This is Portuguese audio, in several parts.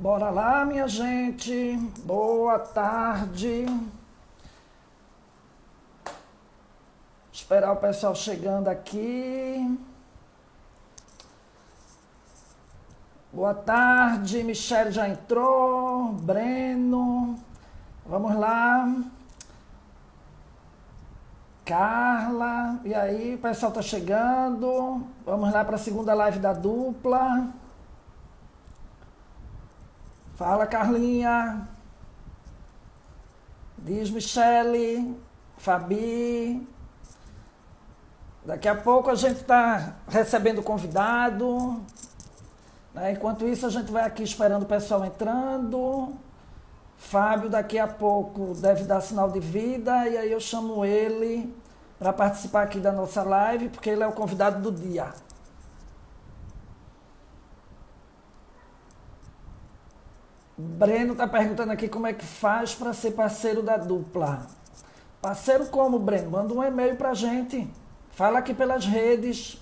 Bora lá, minha gente. Boa tarde. Esperar o pessoal chegando aqui. Boa tarde, Michele já entrou. Breno. Vamos lá. Carla. E aí, o pessoal tá chegando. Vamos lá para a segunda live da dupla. Fala, Carlinha. Diz, Michele. Fabi. Daqui a pouco a gente está recebendo convidado. Né? Enquanto isso, a gente vai aqui esperando o pessoal entrando. Fábio, daqui a pouco, deve dar sinal de vida. E aí eu chamo ele para participar aqui da nossa live, porque ele é o convidado do dia. Breno está perguntando aqui como é que faz para ser parceiro da dupla. Parceiro como, Breno? Manda um e-mail para a gente. Fala aqui pelas redes.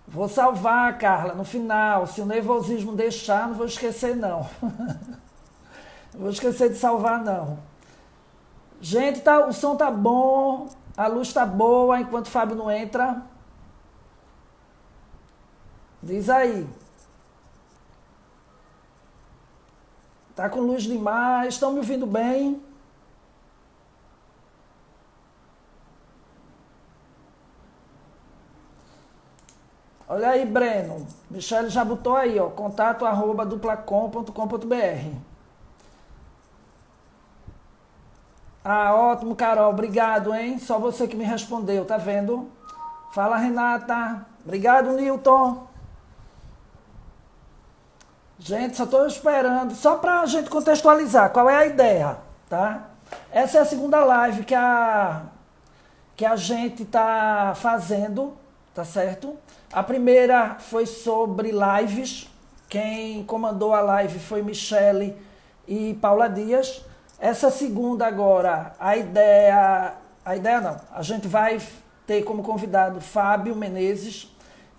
Vou salvar, Carla, no final. Se o nervosismo deixar, não vou esquecer, não. Não vou esquecer de salvar, não. Gente, o som tá bom, a luz tá boa, enquanto o Fábio não entra. Diz aí. Tá com luz demais, estão me ouvindo bem? Olha aí, Breno. Michele já botou aí, ó, contato@duplacom.com.br. Ah, ótimo, Carol. Obrigado, hein? Só você que me respondeu, tá vendo? Fala, Renata. Obrigado, Newton. Gente, só estou esperando, só para a gente contextualizar qual é a ideia, tá? Essa é a segunda live que a gente está fazendo, tá certo? A primeira foi sobre lives. Quem comandou a live foi Michele e Paula Dias. Essa segunda agora, a ideia não, a gente vai ter como convidado Fábio Menezes,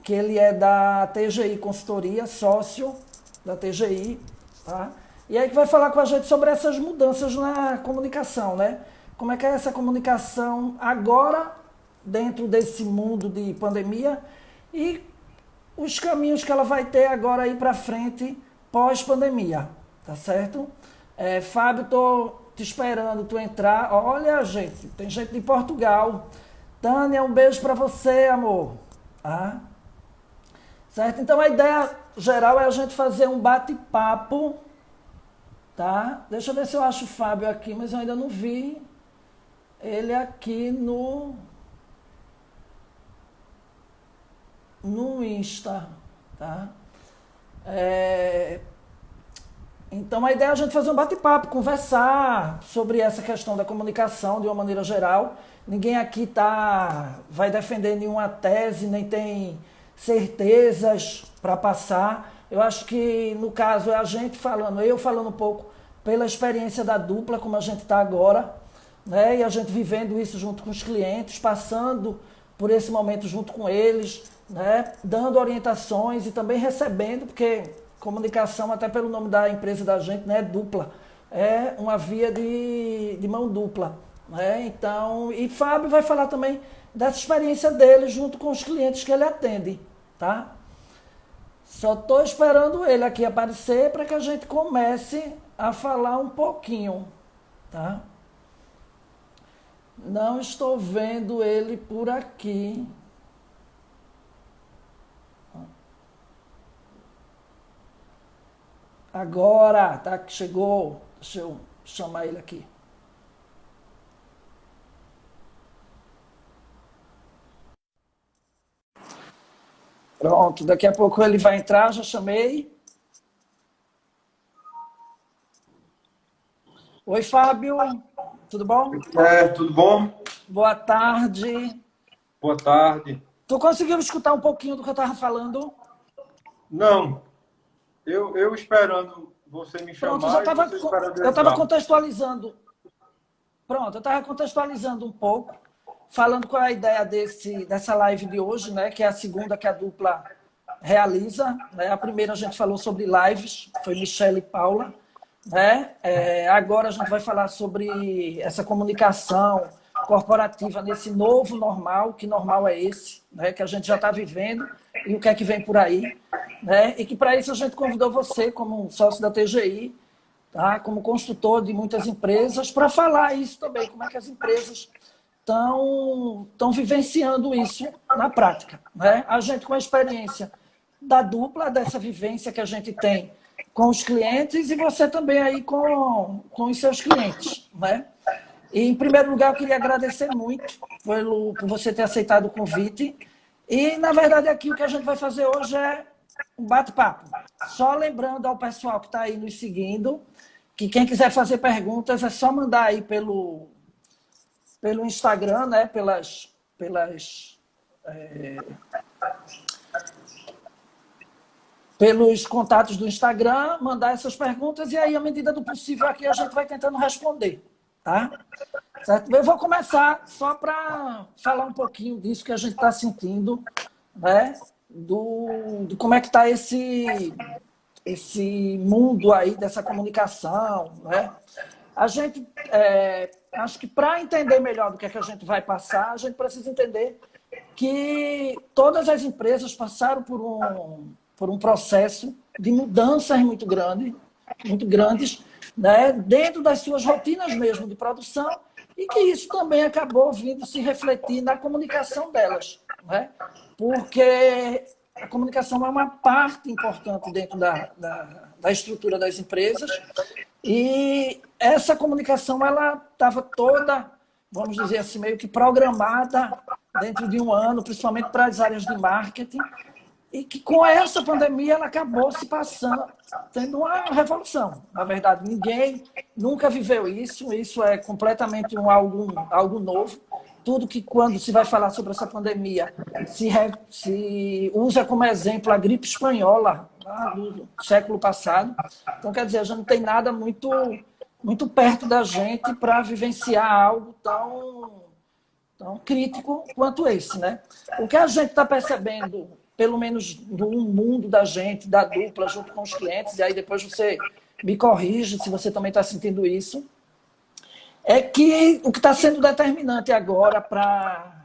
que ele é da TGI Consultoria, sócio da TGI, tá? E aí que vai falar com a gente sobre essas mudanças na comunicação, né? Como é que é essa comunicação agora, dentro desse mundo de pandemia, e os caminhos que ela vai ter agora aí para frente, pós-pandemia, tá certo? Fábio, tô te esperando tu entrar. Olha, gente, tem gente de Portugal. Tânia, um beijo para você, amor. Tá? Certo? Então a ideia geral é a gente fazer um bate-papo, tá? Deixa eu ver se eu acho o Fábio aqui, mas eu ainda não vi ele aqui no Insta, tá? Então a ideia é a gente fazer um bate-papo, conversar sobre essa questão da comunicação de uma maneira geral. Ninguém aqui vai defender nenhuma tese, nem tem certezas para passar. Eu acho que, no caso, é a gente falando, eu falando um pouco pela experiência da dupla, como a gente está agora, né? E a gente vivendo isso junto com os clientes, passando por esse momento junto com eles, né? Dando orientações e também recebendo, porque comunicação, até pelo nome da empresa da gente, né? Dupla. É uma via de mão dupla. Né? Então, e Fábio vai falar também dessa experiência dele junto com os clientes que ele atende, tá? Só estou esperando ele aqui aparecer para que a gente comece a falar um pouquinho, tá? Não estou vendo ele por aqui. Agora, tá? Que chegou. Deixa eu chamar ele aqui. Pronto, daqui a pouco ele vai entrar, já chamei. Oi, Fábio, tudo bom? Tudo bom? Boa tarde. Boa tarde. Tu conseguiu escutar um pouquinho do que eu estava falando? Não, eu esperando você me Pronto, chamar e você esperando eu eu estava entrar. contextualizando. Pronto, eu estava contextualizando um pouco, falando qual é a ideia dessa live de hoje, né? Que é a segunda que a dupla realiza. Né? A primeira a gente falou sobre lives, foi Michelle e Paula. Né? Agora a gente vai falar sobre essa comunicação corporativa nesse novo normal. Que normal é esse, né? Que a gente já está vivendo e o que é que vem por aí. Né? E que para isso a gente convidou você, como sócio da TGI, tá? Como construtor de muitas empresas, para falar isso também, como é que as empresas estão vivenciando isso na prática. Né? A gente, com a experiência da dupla, dessa vivência que a gente tem com os clientes, e você também aí com os seus clientes. Né? E, em primeiro lugar, eu queria agradecer muito por você ter aceitado o convite. E, na verdade, aqui o que a gente vai fazer hoje é um bate-papo. Só lembrando ao pessoal que está aí nos seguindo, que quem quiser fazer perguntas é só mandar aí pelo Instagram, né? Pelos contatos do Instagram, mandar essas perguntas e aí, à medida do possível, aqui a gente vai tentando responder, tá? Certo? Eu vou começar só para falar um pouquinho disso que a gente está sentindo, né? Do como é que está esse mundo aí dessa comunicação, né? A gente, acho que para entender melhor do que é que a gente vai passar, a gente precisa entender que todas as empresas passaram por um processo de mudanças muito grandes, né, dentro das suas rotinas mesmo de produção, e que isso também acabou vindo se refletir na comunicação delas. Né? Porque a comunicação é uma parte importante dentro da estrutura das empresas, e essa comunicação ela estava toda, vamos dizer assim, meio que programada dentro de um ano, principalmente para as áreas de marketing, e que com essa pandemia ela acabou se passando, tendo uma revolução. Na verdade, ninguém nunca viveu isso, isso é completamente algo novo. Tudo que, quando se vai falar sobre essa pandemia, se usa como exemplo a gripe espanhola, lá do século passado. Então, quer dizer, a gente não tem nada muito perto da gente para vivenciar algo tão crítico quanto esse. Né? O que a gente está percebendo, pelo menos no mundo da gente, da dupla, junto com os clientes, e aí depois você me corrige se você também está sentindo isso, é que o que está sendo determinante agora para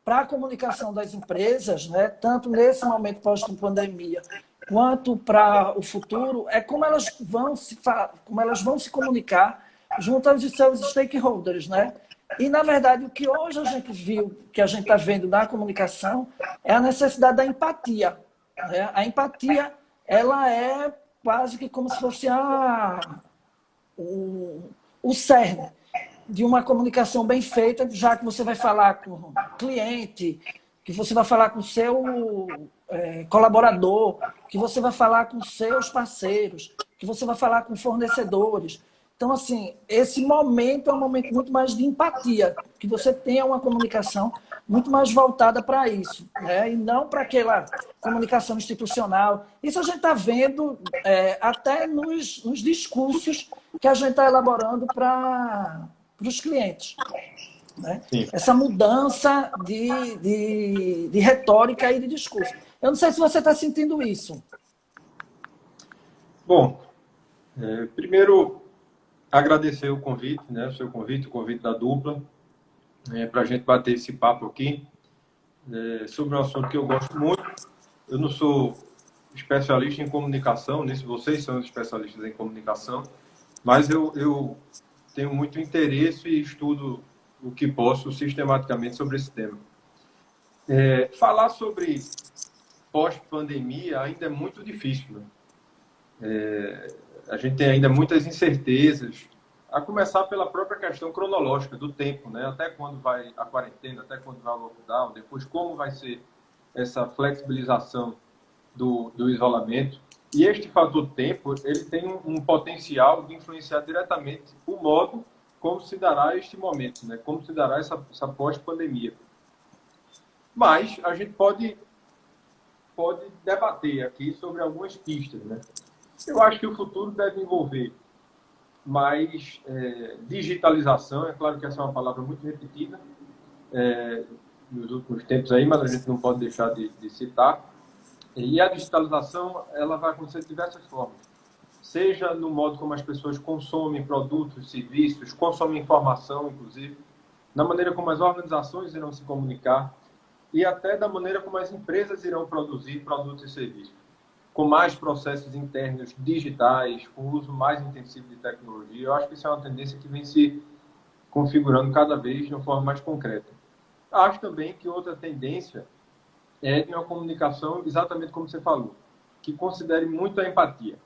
a comunicação das empresas, né, tanto nesse momento pós-pandemia, quanto para o futuro, é como elas vão se comunicar junto aos seus stakeholders. Né? E, na verdade, o que hoje a gente viu, que a gente está vendo na comunicação, é a necessidade da empatia. Né? A empatia, ela é quase que como se fosse o cerne de uma comunicação bem feita, já que você vai falar com o cliente, que você vai falar com o seu colaborador, que você vai falar com os seus parceiros, que você vai falar com fornecedores. Então, assim, esse momento é um momento muito mais de empatia, que você tenha uma comunicação muito mais voltada para isso, né? E não para aquela comunicação institucional. Isso a gente está vendo até nos discursos que a gente está elaborando para os clientes. Né? Essa mudança de retórica e de discurso. Eu não sei se você está sentindo isso. Bom, primeiro, agradecer o convite, né? O seu convite, o convite da dupla, para a gente bater esse papo aqui sobre um assunto que eu gosto muito. Eu não sou especialista em comunicação, nem se vocês são especialistas em comunicação, mas eu tenho muito interesse e estudo o que posso sistematicamente sobre esse tema. Falar sobre pós-pandemia ainda é muito difícil. Né? A gente tem ainda muitas incertezas, a começar pela própria questão cronológica do tempo, né? Até quando vai a quarentena, até quando vai o lockdown, depois como vai ser essa flexibilização do isolamento. E este fator tempo, ele tem um potencial de influenciar diretamente o modo como se dará este momento, né? Como se dará essa pós-pandemia. Mas a gente pode debater aqui sobre algumas pistas, né? Eu acho que o futuro deve envolver mais digitalização. É claro que essa é uma palavra muito repetida nos últimos tempos aí, mas a gente não pode deixar de citar. E a digitalização, ela vai acontecer de diversas formas. Seja no modo como as pessoas consomem produtos, serviços, consomem informação, inclusive, na maneira como as organizações irão se comunicar e até da maneira como as empresas irão produzir produtos e serviços, com mais processos internos digitais, com uso mais intensivo de tecnologia. Eu acho que isso é uma tendência que vem se configurando cada vez de uma forma mais concreta. Acho também que outra tendência é de uma comunicação, exatamente como você falou, que considere muito a empatia,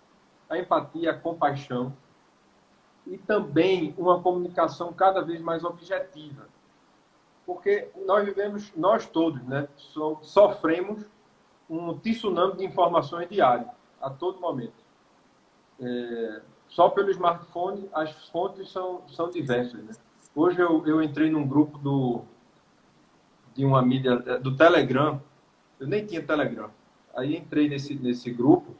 a compaixão e também uma comunicação cada vez mais objetiva. Porque nós todos, né, sofremos um tsunami de informações diário, a todo momento. Só pelo smartphone, as fontes são diversas. Né? Hoje eu entrei num grupo de uma mídia, do Telegram. Eu nem tinha Telegram. Aí entrei nesse grupo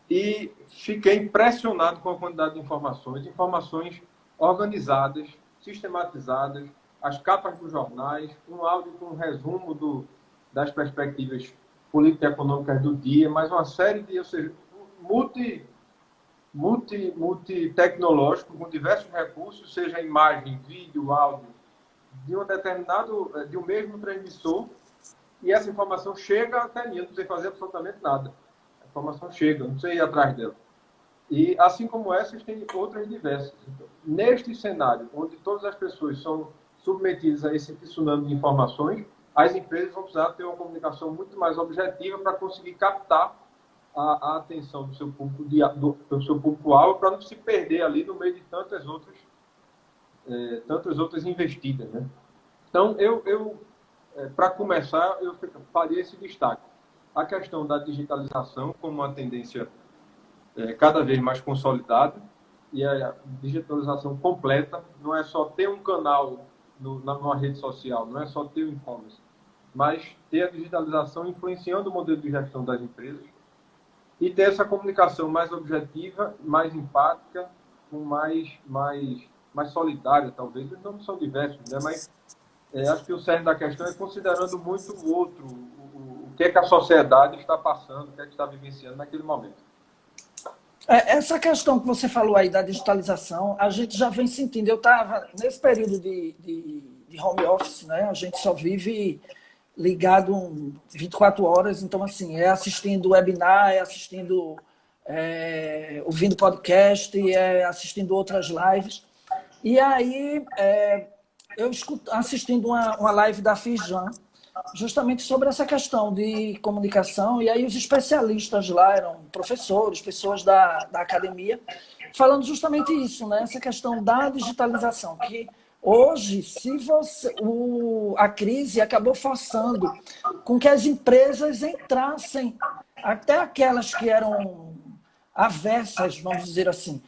e fiquei impressionado com a quantidade de informações organizadas, sistematizadas, as capas dos jornais, um áudio com um resumo das perspectivas político-econômicas do dia, mas uma série de, ou seja, multitecnológico, com diversos recursos, seja imagem, vídeo, áudio, de um mesmo transmissor, e essa informação chega até mim, eu não sei fazer absolutamente nada. A informação chega, eu não sei ir atrás dela. E, assim como essas, tem outras diversas. Então, neste cenário, onde todas as pessoas são submetidas a esse tsunami de informações, as empresas vão precisar ter uma comunicação muito mais objetiva para conseguir captar a atenção do seu público-alvo, para não se perder ali no meio de tantas outras investidas. Né? Então, para começar, eu faria esse destaque. A questão da digitalização como uma tendência cada vez mais consolidada, e a digitalização completa não é só ter um canal numa rede social, não é só ter o e-commerce, mas ter a digitalização influenciando o modelo de gestão das empresas e ter essa comunicação mais objetiva, mais empática, mais solidária, talvez. Os nomes são diversos, né? Mas acho que o cerne da questão é considerando muito o outro, o que é que a sociedade está passando, o que é que está vivenciando naquele momento. Essa questão que você falou aí da digitalização, a gente já vem sentindo. Eu estava nesse período de home office, né? A gente só vive ligado 24 horas, então assim, assistindo webinar, ouvindo podcast, assistindo outras lives. E aí eu assistindo uma live da Fijan, justamente sobre essa questão de comunicação, e aí os especialistas lá eram professores, pessoas da academia, falando justamente isso, né? Essa questão da digitalização, que hoje, a crise acabou forçando com que as empresas entrassem, até aquelas que eram aversas, vamos dizer assim,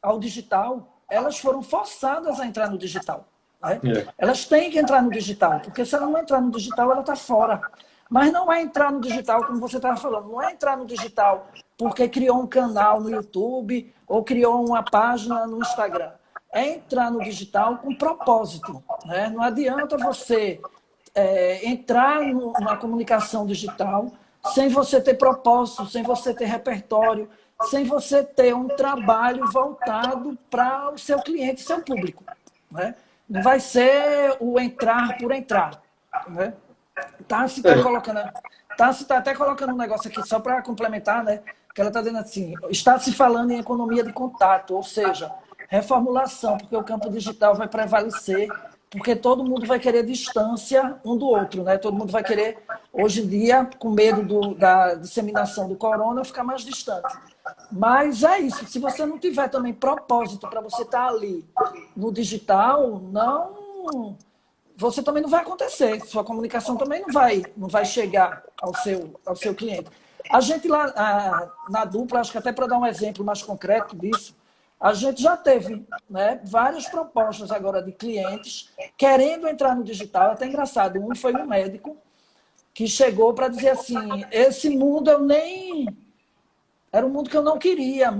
ao digital, elas foram forçadas a entrar no digital. Né? Elas têm que entrar no digital, porque se ela não entrar no digital, ela está fora. Mas não é entrar no digital, como você estava falando, não é entrar no digital porque criou um canal no YouTube ou criou uma página no Instagram. É entrar no digital com propósito. Né? Não adianta você entrar na comunicação digital sem você ter propósito, sem você ter repertório, sem você ter um trabalho voltado para o seu cliente, seu público. Né? Não vai ser o entrar por entrar. Né? Tassi está até colocando um negócio aqui só para complementar, né? Que ela está dizendo assim, está se falando em economia de contato, ou seja, reformulação, porque o campo digital vai prevalecer, porque todo mundo vai querer distância um do outro, né? Todo mundo vai querer, hoje em dia, com medo da disseminação do corona, ficar mais distante. Mas é isso, se você não tiver também propósito para você estar ali no digital, você também não vai acontecer, sua comunicação também não vai chegar ao seu cliente. A gente lá na Dupla, acho que até para dar um exemplo mais concreto disso, a gente já teve, né, várias propostas agora de clientes querendo entrar no digital, até engraçado, um foi um médico que chegou para dizer assim, esse mundo era um mundo que eu não queria,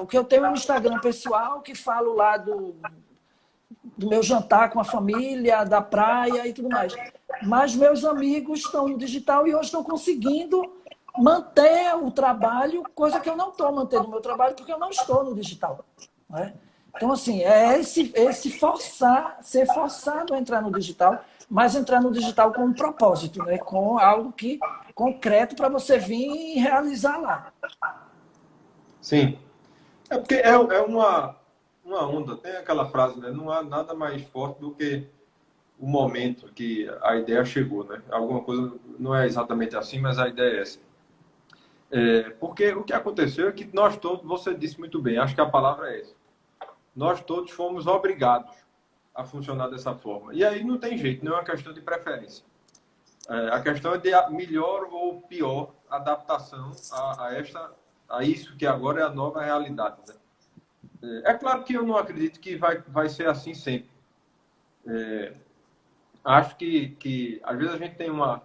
o que eu tenho é um Instagram pessoal, que falo lá do meu jantar com a família, da praia e tudo mais. Mas meus amigos estão no digital e hoje estão conseguindo manter o trabalho, coisa que eu não estou mantendo o meu trabalho porque eu não estou no digital. Né? Então, assim, é esse forçar, ser forçado a entrar no digital, mas entrar no digital com um propósito, né? Com algo que concreto para você vir e realizar lá. Sim. É porque é uma onda, tem aquela frase, né? Não há nada mais forte do que o momento que a ideia chegou, né? Alguma coisa não é exatamente assim, mas a ideia é essa. Porque o que aconteceu é que nós todos, você disse muito bem, acho que a palavra é essa. Nós todos fomos obrigados a funcionar dessa forma. E aí não tem jeito, não é uma questão de preferência. A questão é de melhor ou pior adaptação a isso que agora é a nova realidade. Né? É claro que eu não acredito que vai ser assim sempre. Acho que às vezes a gente tem uma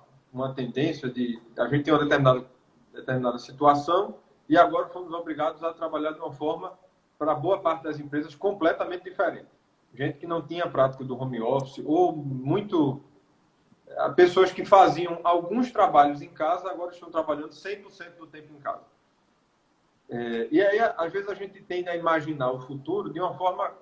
tendência de... A gente tem uma determinada situação e agora fomos obrigados a trabalhar de uma forma, para boa parte das empresas, completamente diferente. Gente que não tinha prática do home office ou pessoas que faziam alguns trabalhos em casa agora estão trabalhando 100% do tempo em casa. E aí, às vezes, a gente tende a imaginar o futuro de uma forma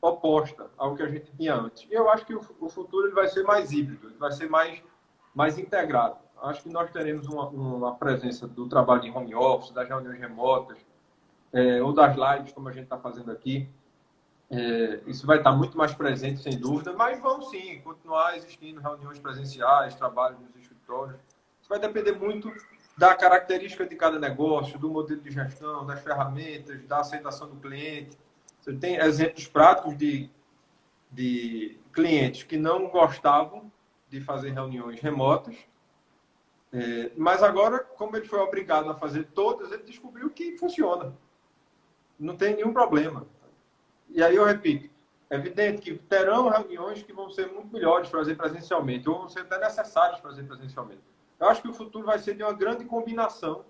oposta ao que a gente tinha antes. Eu acho que o futuro ele vai ser mais híbrido, ele vai ser mais integrado. Acho que nós teremos uma presença do trabalho em home office, das reuniões remotas, ou das lives, como a gente está fazendo aqui. Isso vai estar muito mais presente, sem dúvida, mas vão sim continuar existindo reuniões presenciais, trabalhos nos escritórios. Isso vai depender muito da característica de cada negócio, do modelo de gestão, das ferramentas, da aceitação do cliente. Você tem exemplos práticos de clientes que não gostavam de fazer reuniões remotas, mas agora, como ele foi obrigado a fazer todas, ele descobriu que funciona. Não tem nenhum problema. E aí eu repito, é evidente que terão reuniões que vão ser muito melhores fazer presencialmente, ou vão ser até necessárias fazer presencialmente. Eu acho que o futuro vai ser de uma grande combinação,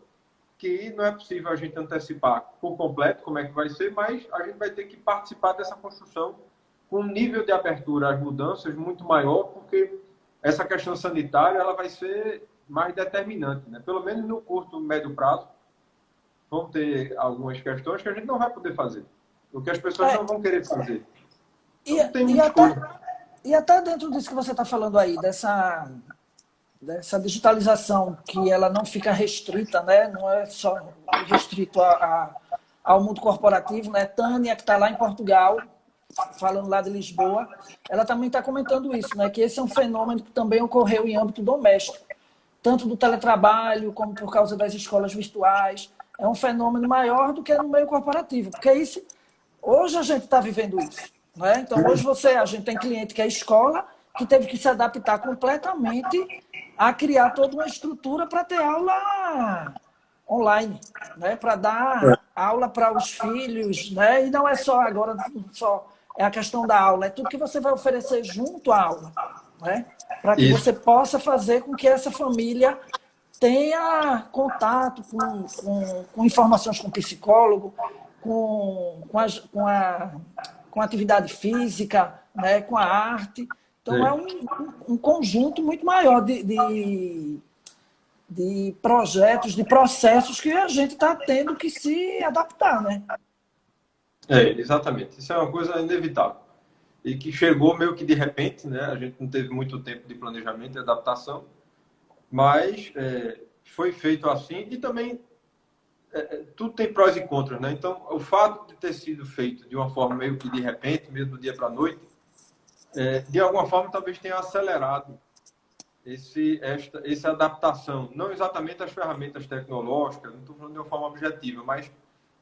que não é possível a gente antecipar por completo como é que vai ser, mas a gente vai ter que participar dessa construção com um nível de abertura às mudanças muito maior, porque essa questão sanitária ela vai ser mais determinante, né? Pelo menos no curto, médio prazo, vão ter algumas questões que a gente não vai poder fazer. O que as pessoas não vão querer fazer. Então, tem muita coisa. E até dentro disso que você está falando aí, dessa digitalização, que ela não fica restrita, né? Não é só restrito ao mundo corporativo, né? Tânia, que está lá em Portugal, falando lá de Lisboa, ela também está comentando isso, né? Que esse é um fenômeno que também ocorreu em âmbito doméstico, tanto do teletrabalho, como por causa das escolas virtuais. É um fenômeno maior do que no meio corporativo, porque isso... Hoje a gente está vivendo isso. Né? Então, hoje a gente tem cliente que é escola, que teve que se adaptar completamente a criar toda uma estrutura para ter aula online, né? Para dar aula para os filhos. Né? E não é só agora, é a questão da aula, é tudo que você vai oferecer junto à aula. Né? Para que você possa fazer com que essa família tenha contato com informações com o psicólogo, com a atividade física, né, com a arte. Então, é um conjunto muito maior de projetos, de processos que a gente está tendo que se adaptar. Né? Exatamente. Isso é uma coisa inevitável. E que chegou meio que de repente, né? A gente não teve muito tempo de planejamento e adaptação, mas foi feito assim e também tudo tem prós e contras, né? Então, o fato de ter sido feito de uma forma meio que de repente, mesmo do dia para a noite, de alguma forma talvez tenha acelerado essa adaptação. Não exatamente às ferramentas tecnológicas, não estou falando de uma forma objetiva, mas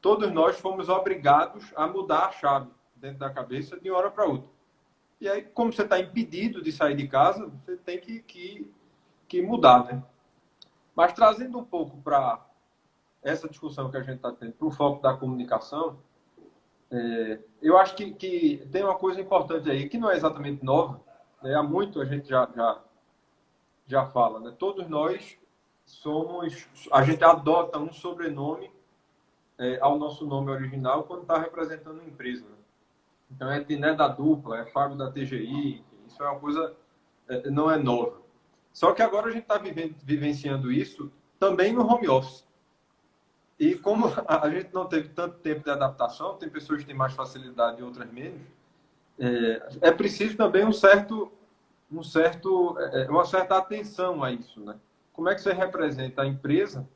todos nós fomos obrigados a mudar a chave dentro da cabeça de uma hora para outra. E aí, como você está impedido de sair de casa, você tem que mudar, né? Mas trazendo um pouco para essa discussão que a gente está tendo, para o foco da comunicação, eu acho que tem uma coisa importante aí, que não é exatamente nova, né? Há muito a gente já fala, né? Todos nós a gente adota um sobrenome ao nosso nome original quando está representando uma empresa. Né? Então, é Diné da Dupla, é Fábio da TGI, enfim, isso é uma coisa, não é nova. Só que agora a gente está vivenciando isso também no home office. E como a gente não teve tanto tempo de adaptação, tem pessoas que têm mais facilidade e outras menos, é preciso também uma certa atenção a isso, né? Como é que você representa a empresa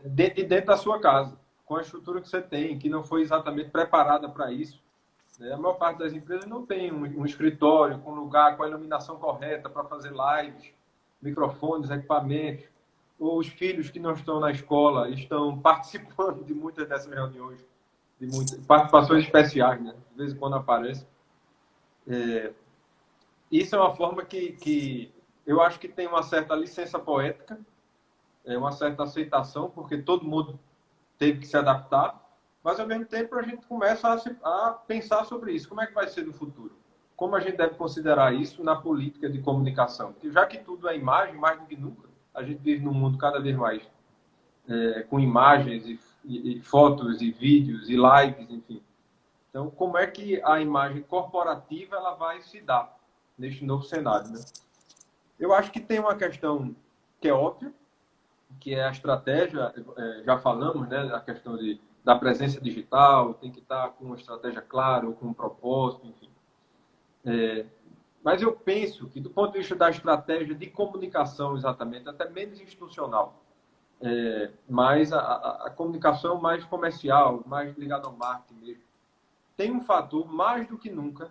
dentro da sua casa, com a estrutura que você tem, que não foi exatamente preparada para isso, né? A maior parte das empresas não tem um escritório com lugar, com a iluminação correta para fazer lives, microfones, equipamentos, ou os filhos que não estão na escola estão participando de muitas dessas reuniões, de muitas participações especiais, né? De vez em quando aparece. Isso é uma forma que eu acho que tem uma certa licença poética, uma certa aceitação, porque todo mundo teve que se adaptar, mas ao mesmo tempo a gente começa a pensar sobre isso. Como é que vai ser no futuro? Como a gente deve considerar isso na política de comunicação? Porque já que tudo é imagem, mais do que nunca, a gente vive num mundo cada vez mais com imagens e fotos e vídeos e lives, enfim. Então, como é que a imagem corporativa ela vai se dar neste novo cenário, né? Eu acho que tem uma questão que é óbvia, que é a estratégia, já falamos, né, a questão da presença digital, tem que estar com uma estratégia clara, com um propósito, enfim. Mas eu penso que, do ponto de vista da estratégia de comunicação, exatamente, até menos institucional, mais a comunicação mais comercial, mais ligada ao marketing mesmo, tem um fator, mais do que nunca,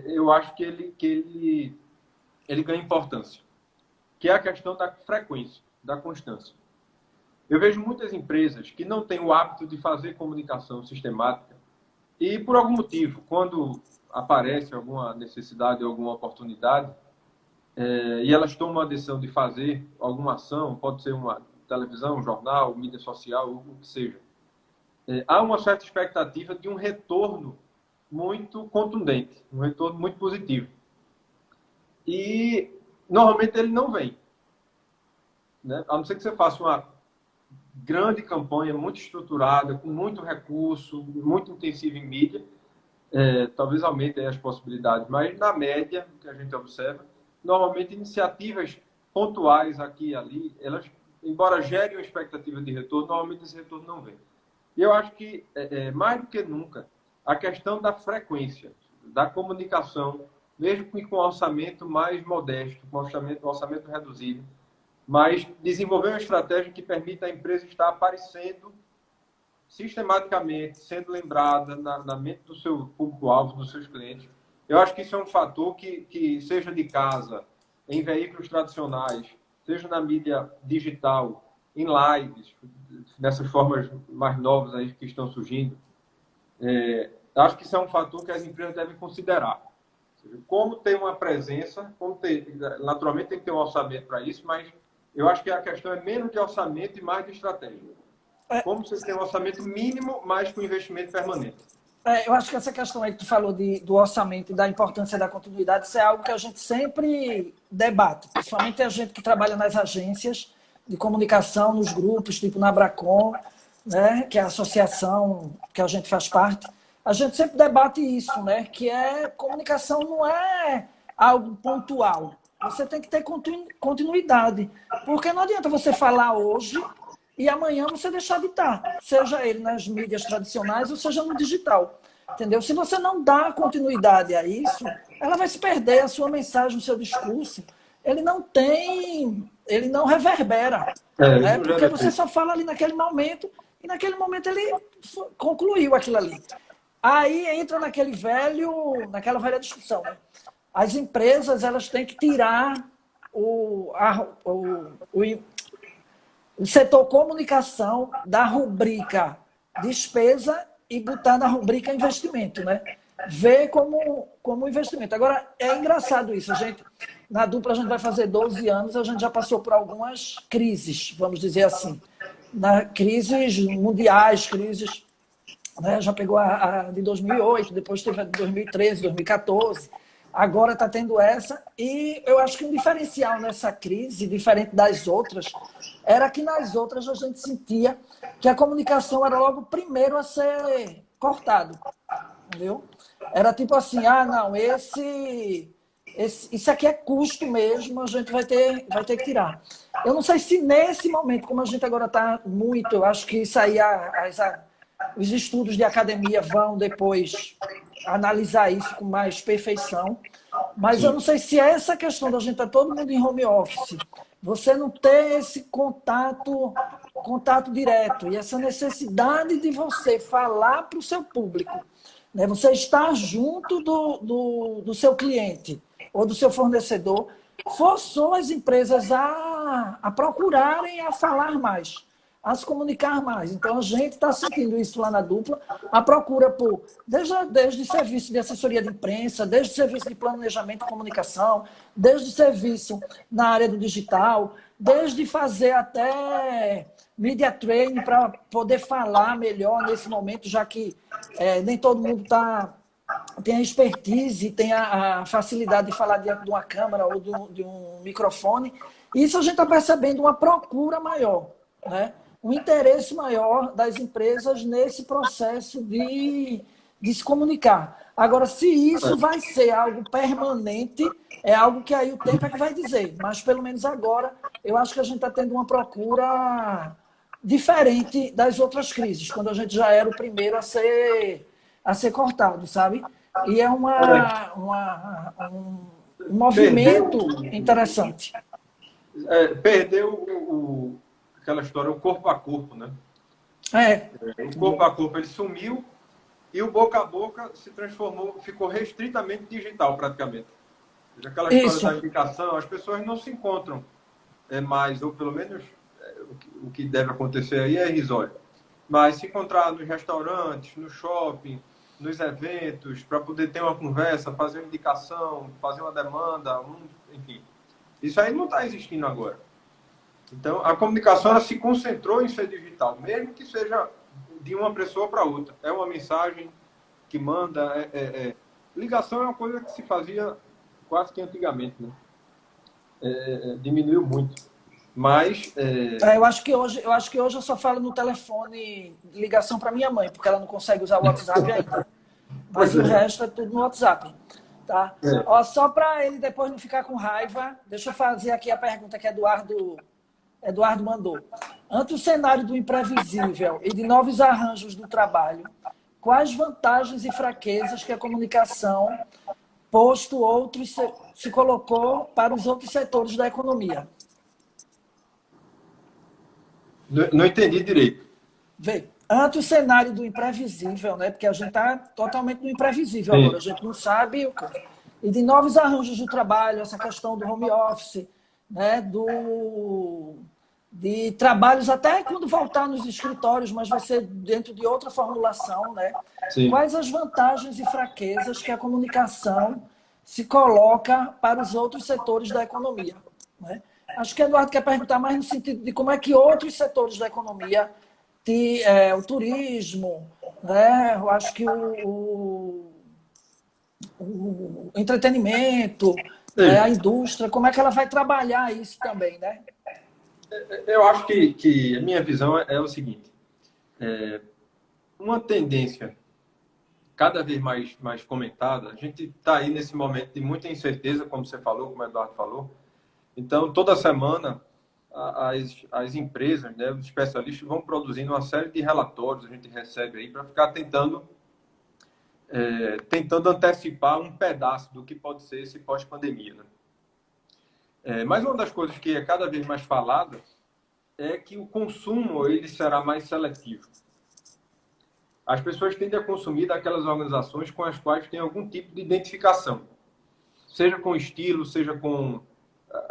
eu acho que ele ganha importância, que é a questão da frequência, da constância. Eu vejo muitas empresas que não têm o hábito de fazer comunicação sistemática e, por algum motivo, quando aparece alguma necessidade, alguma oportunidade, e elas tomam a decisão de fazer alguma ação, pode ser uma televisão, um jornal, mídia social, o que seja, há uma certa expectativa de um retorno muito contundente, um retorno muito positivo. E, normalmente, ele não vem, né? A não ser que você faça uma grande campanha, muito estruturada, com muito recurso, muito intensiva em mídia, talvez aumente as possibilidades, mas na média, o que a gente observa, normalmente iniciativas pontuais aqui e ali, elas, embora gerem uma expectativa de retorno, normalmente esse retorno não vem. E eu acho que, mais do que nunca, a questão da frequência, da comunicação, mesmo com orçamento mais modesto, com orçamento reduzido, mas desenvolver uma estratégia que permita a empresa estar aparecendo sistematicamente, sendo lembrada na mente do seu público-alvo, dos seus clientes. Eu acho que isso é um fator que seja de casa, em veículos tradicionais, seja na mídia digital, em lives, nessas formas mais novas aí que estão surgindo, acho que isso é um fator que as empresas devem considerar. Ou seja, como ter uma presença, naturalmente tem que ter um orçamento para isso, mas eu acho que a questão é menos de orçamento e mais de estratégia. Como você tem um orçamento mínimo, mas com investimento permanente. Eu acho que essa questão aí que tu falou do orçamento e da importância da continuidade, isso é algo que a gente sempre debate, principalmente a gente que trabalha nas agências de comunicação, nos grupos, tipo na Abracom, né, que é a associação que a gente faz parte. A gente sempre debate isso, né, que comunicação não é algo pontual. Você tem que ter continuidade, porque não adianta você falar hoje e amanhã você deixar de estar, seja ele nas mídias tradicionais ou seja no digital, entendeu? Se você não dá continuidade a isso, ela vai se perder, a sua mensagem, o seu discurso, ele não reverbera, né? Porque você só fala ali naquele momento e naquele momento ele concluiu aquilo ali. Aí entra naquela velha discussão, né? As empresas elas têm que tirar o setor comunicação da rubrica despesa e botar na rubrica investimento, né? Ver como investimento. Agora, é engraçado isso. Na Dupla, a gente vai fazer 12 anos, a gente já passou por algumas crises, vamos dizer assim. Crises mundiais, né? Já pegou a de 2008, depois teve a de 2013, 2014. Agora está tendo essa, e eu acho que um diferencial nessa crise, diferente das outras, era que nas outras a gente sentia que a comunicação era logo o primeiro a ser cortado. Viu? Era tipo assim, ah, não, isso aqui é custo mesmo, a gente vai ter que tirar. Eu não sei se nesse momento, como a gente agora está muito, eu acho que isso aí, os estudos de academia vão depois analisar isso com mais perfeição, mas eu Sim. não sei se essa questão da gente estar todo mundo em home office, você não ter esse contato direto e essa necessidade de você falar para o seu público, né? Você estar junto do seu cliente ou do seu fornecedor, forçou as empresas a procurarem a falar mais, a se comunicar mais. Então, a gente está sentindo isso lá na Dupla, a procura por, desde serviço de assessoria de imprensa, desde serviço de planejamento e comunicação, desde serviço na área do digital, desde fazer até media training para poder falar melhor nesse momento, já que nem todo mundo tem a expertise, tem a facilidade de falar diante de uma câmera ou de um microfone. Isso a gente está percebendo uma procura maior, né? Um interesse maior das empresas nesse processo de se comunicar. Agora, se isso vai ser algo permanente, é algo que aí o tempo é que vai dizer. Mas, pelo menos agora, eu acho que a gente está tendo uma procura diferente das outras crises, quando a gente já era o primeiro a ser cortado, sabe? E é um movimento interessante. Perdeu aquela história, o corpo a corpo, né? O corpo a corpo ele sumiu e o boca a boca se transformou, ficou restritamente digital praticamente. Aquela história da indicação, as pessoas não se encontram mais, ou pelo menos o que deve acontecer aí é irrisório. Mas se encontrar nos restaurantes, no shopping, nos eventos, para poder ter uma conversa, fazer uma indicação, fazer uma demanda, enfim. Isso aí não está existindo agora. Então, a comunicação ela se concentrou em ser digital, mesmo que seja de uma pessoa para outra. É uma mensagem que manda. Ligação é uma coisa que se fazia quase que antigamente, né? Diminuiu muito. Mas. Eu acho que hoje eu só falo no telefone ligação para minha mãe, porque ela não consegue usar o WhatsApp ainda. Mas o resto é tudo no WhatsApp. Tá? Ó, só para ele depois não ficar com raiva, deixa eu fazer aqui a pergunta que Eduardo mandou. Ante o cenário do imprevisível e de novos arranjos do trabalho, quais vantagens e fraquezas que a comunicação se colocou para os outros setores da economia? Não entendi direito. Vê, ante o cenário do imprevisível, né? Porque a gente está totalmente no imprevisível agora, a gente não sabe o que. E de novos arranjos do trabalho, essa questão do home office, né? De trabalhos até quando voltar nos escritórios, mas vai ser dentro de outra formulação, né? Sim. Quais as vantagens e fraquezas que a comunicação se coloca para os outros setores da economia, né? Acho que o Eduardo quer perguntar mais no sentido de como é que outros setores da economia, o turismo, né? Eu acho que o entretenimento, né? A indústria, como é que ela vai trabalhar isso também, né? Eu acho que a minha visão é o seguinte. Uma tendência cada vez mais comentada, a gente está aí nesse momento de muita incerteza, como você falou, como o Eduardo falou. Então, toda semana, as empresas, né, os especialistas vão produzindo uma série de relatórios, a gente recebe aí, para ficar tentando antecipar um pedaço do que pode ser esse pós-pandemia, né? Mas uma das coisas que é cada vez mais falada é que o consumo ele será mais seletivo. As pessoas tendem a consumir daquelas organizações com as quais tem algum tipo de identificação, seja com estilo, seja com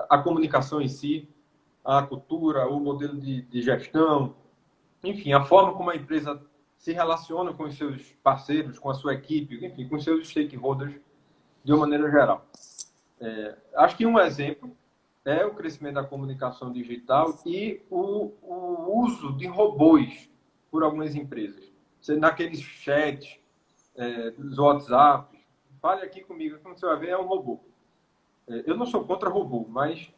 a comunicação em si, a cultura, o modelo de gestão, enfim, a forma como a empresa se relaciona com os seus parceiros, com a sua equipe, enfim, com os seus stakeholders de uma maneira geral. Acho que um exemplo é o crescimento da comunicação digital e o uso de robôs por algumas empresas. Naqueles chats, dos WhatsApp, fale aqui comigo, como você vai ver, é um robô. Eu não sou contra robô, mas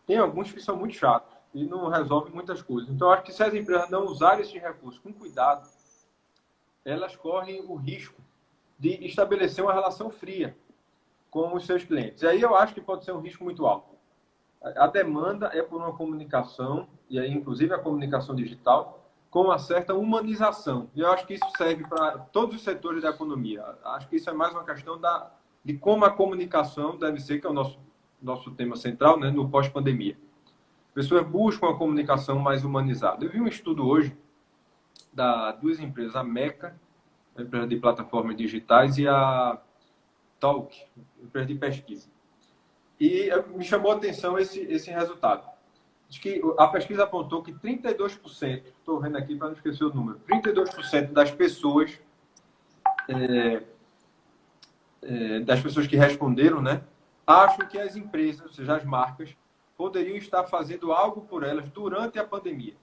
tem alguns que são muito chatos e não resolvem muitas coisas. Então, acho que se as empresas não usarem esse recurso com cuidado, elas correm o risco de estabelecer uma relação fria com os seus clientes. E aí eu acho que pode ser um risco muito alto. A demanda é por uma comunicação, e aí inclusive a comunicação digital, com uma certa humanização. E eu acho que isso serve para todos os setores da economia. Acho que isso é mais uma questão de como a comunicação deve ser, que é o nosso tema central, né, no pós-pandemia. As pessoas buscam a comunicação mais humanizada. Eu vi um estudo hoje das duas empresas, a Meca, a empresa de plataformas digitais, e a Talk, empresa de pesquisa. E me chamou a atenção esse resultado. Diz que a pesquisa apontou que 32%, estou vendo aqui para não esquecer o número, 32% das pessoas que responderam, né, acham que as empresas, ou seja, as marcas, poderiam estar fazendo algo por elas durante a pandemia.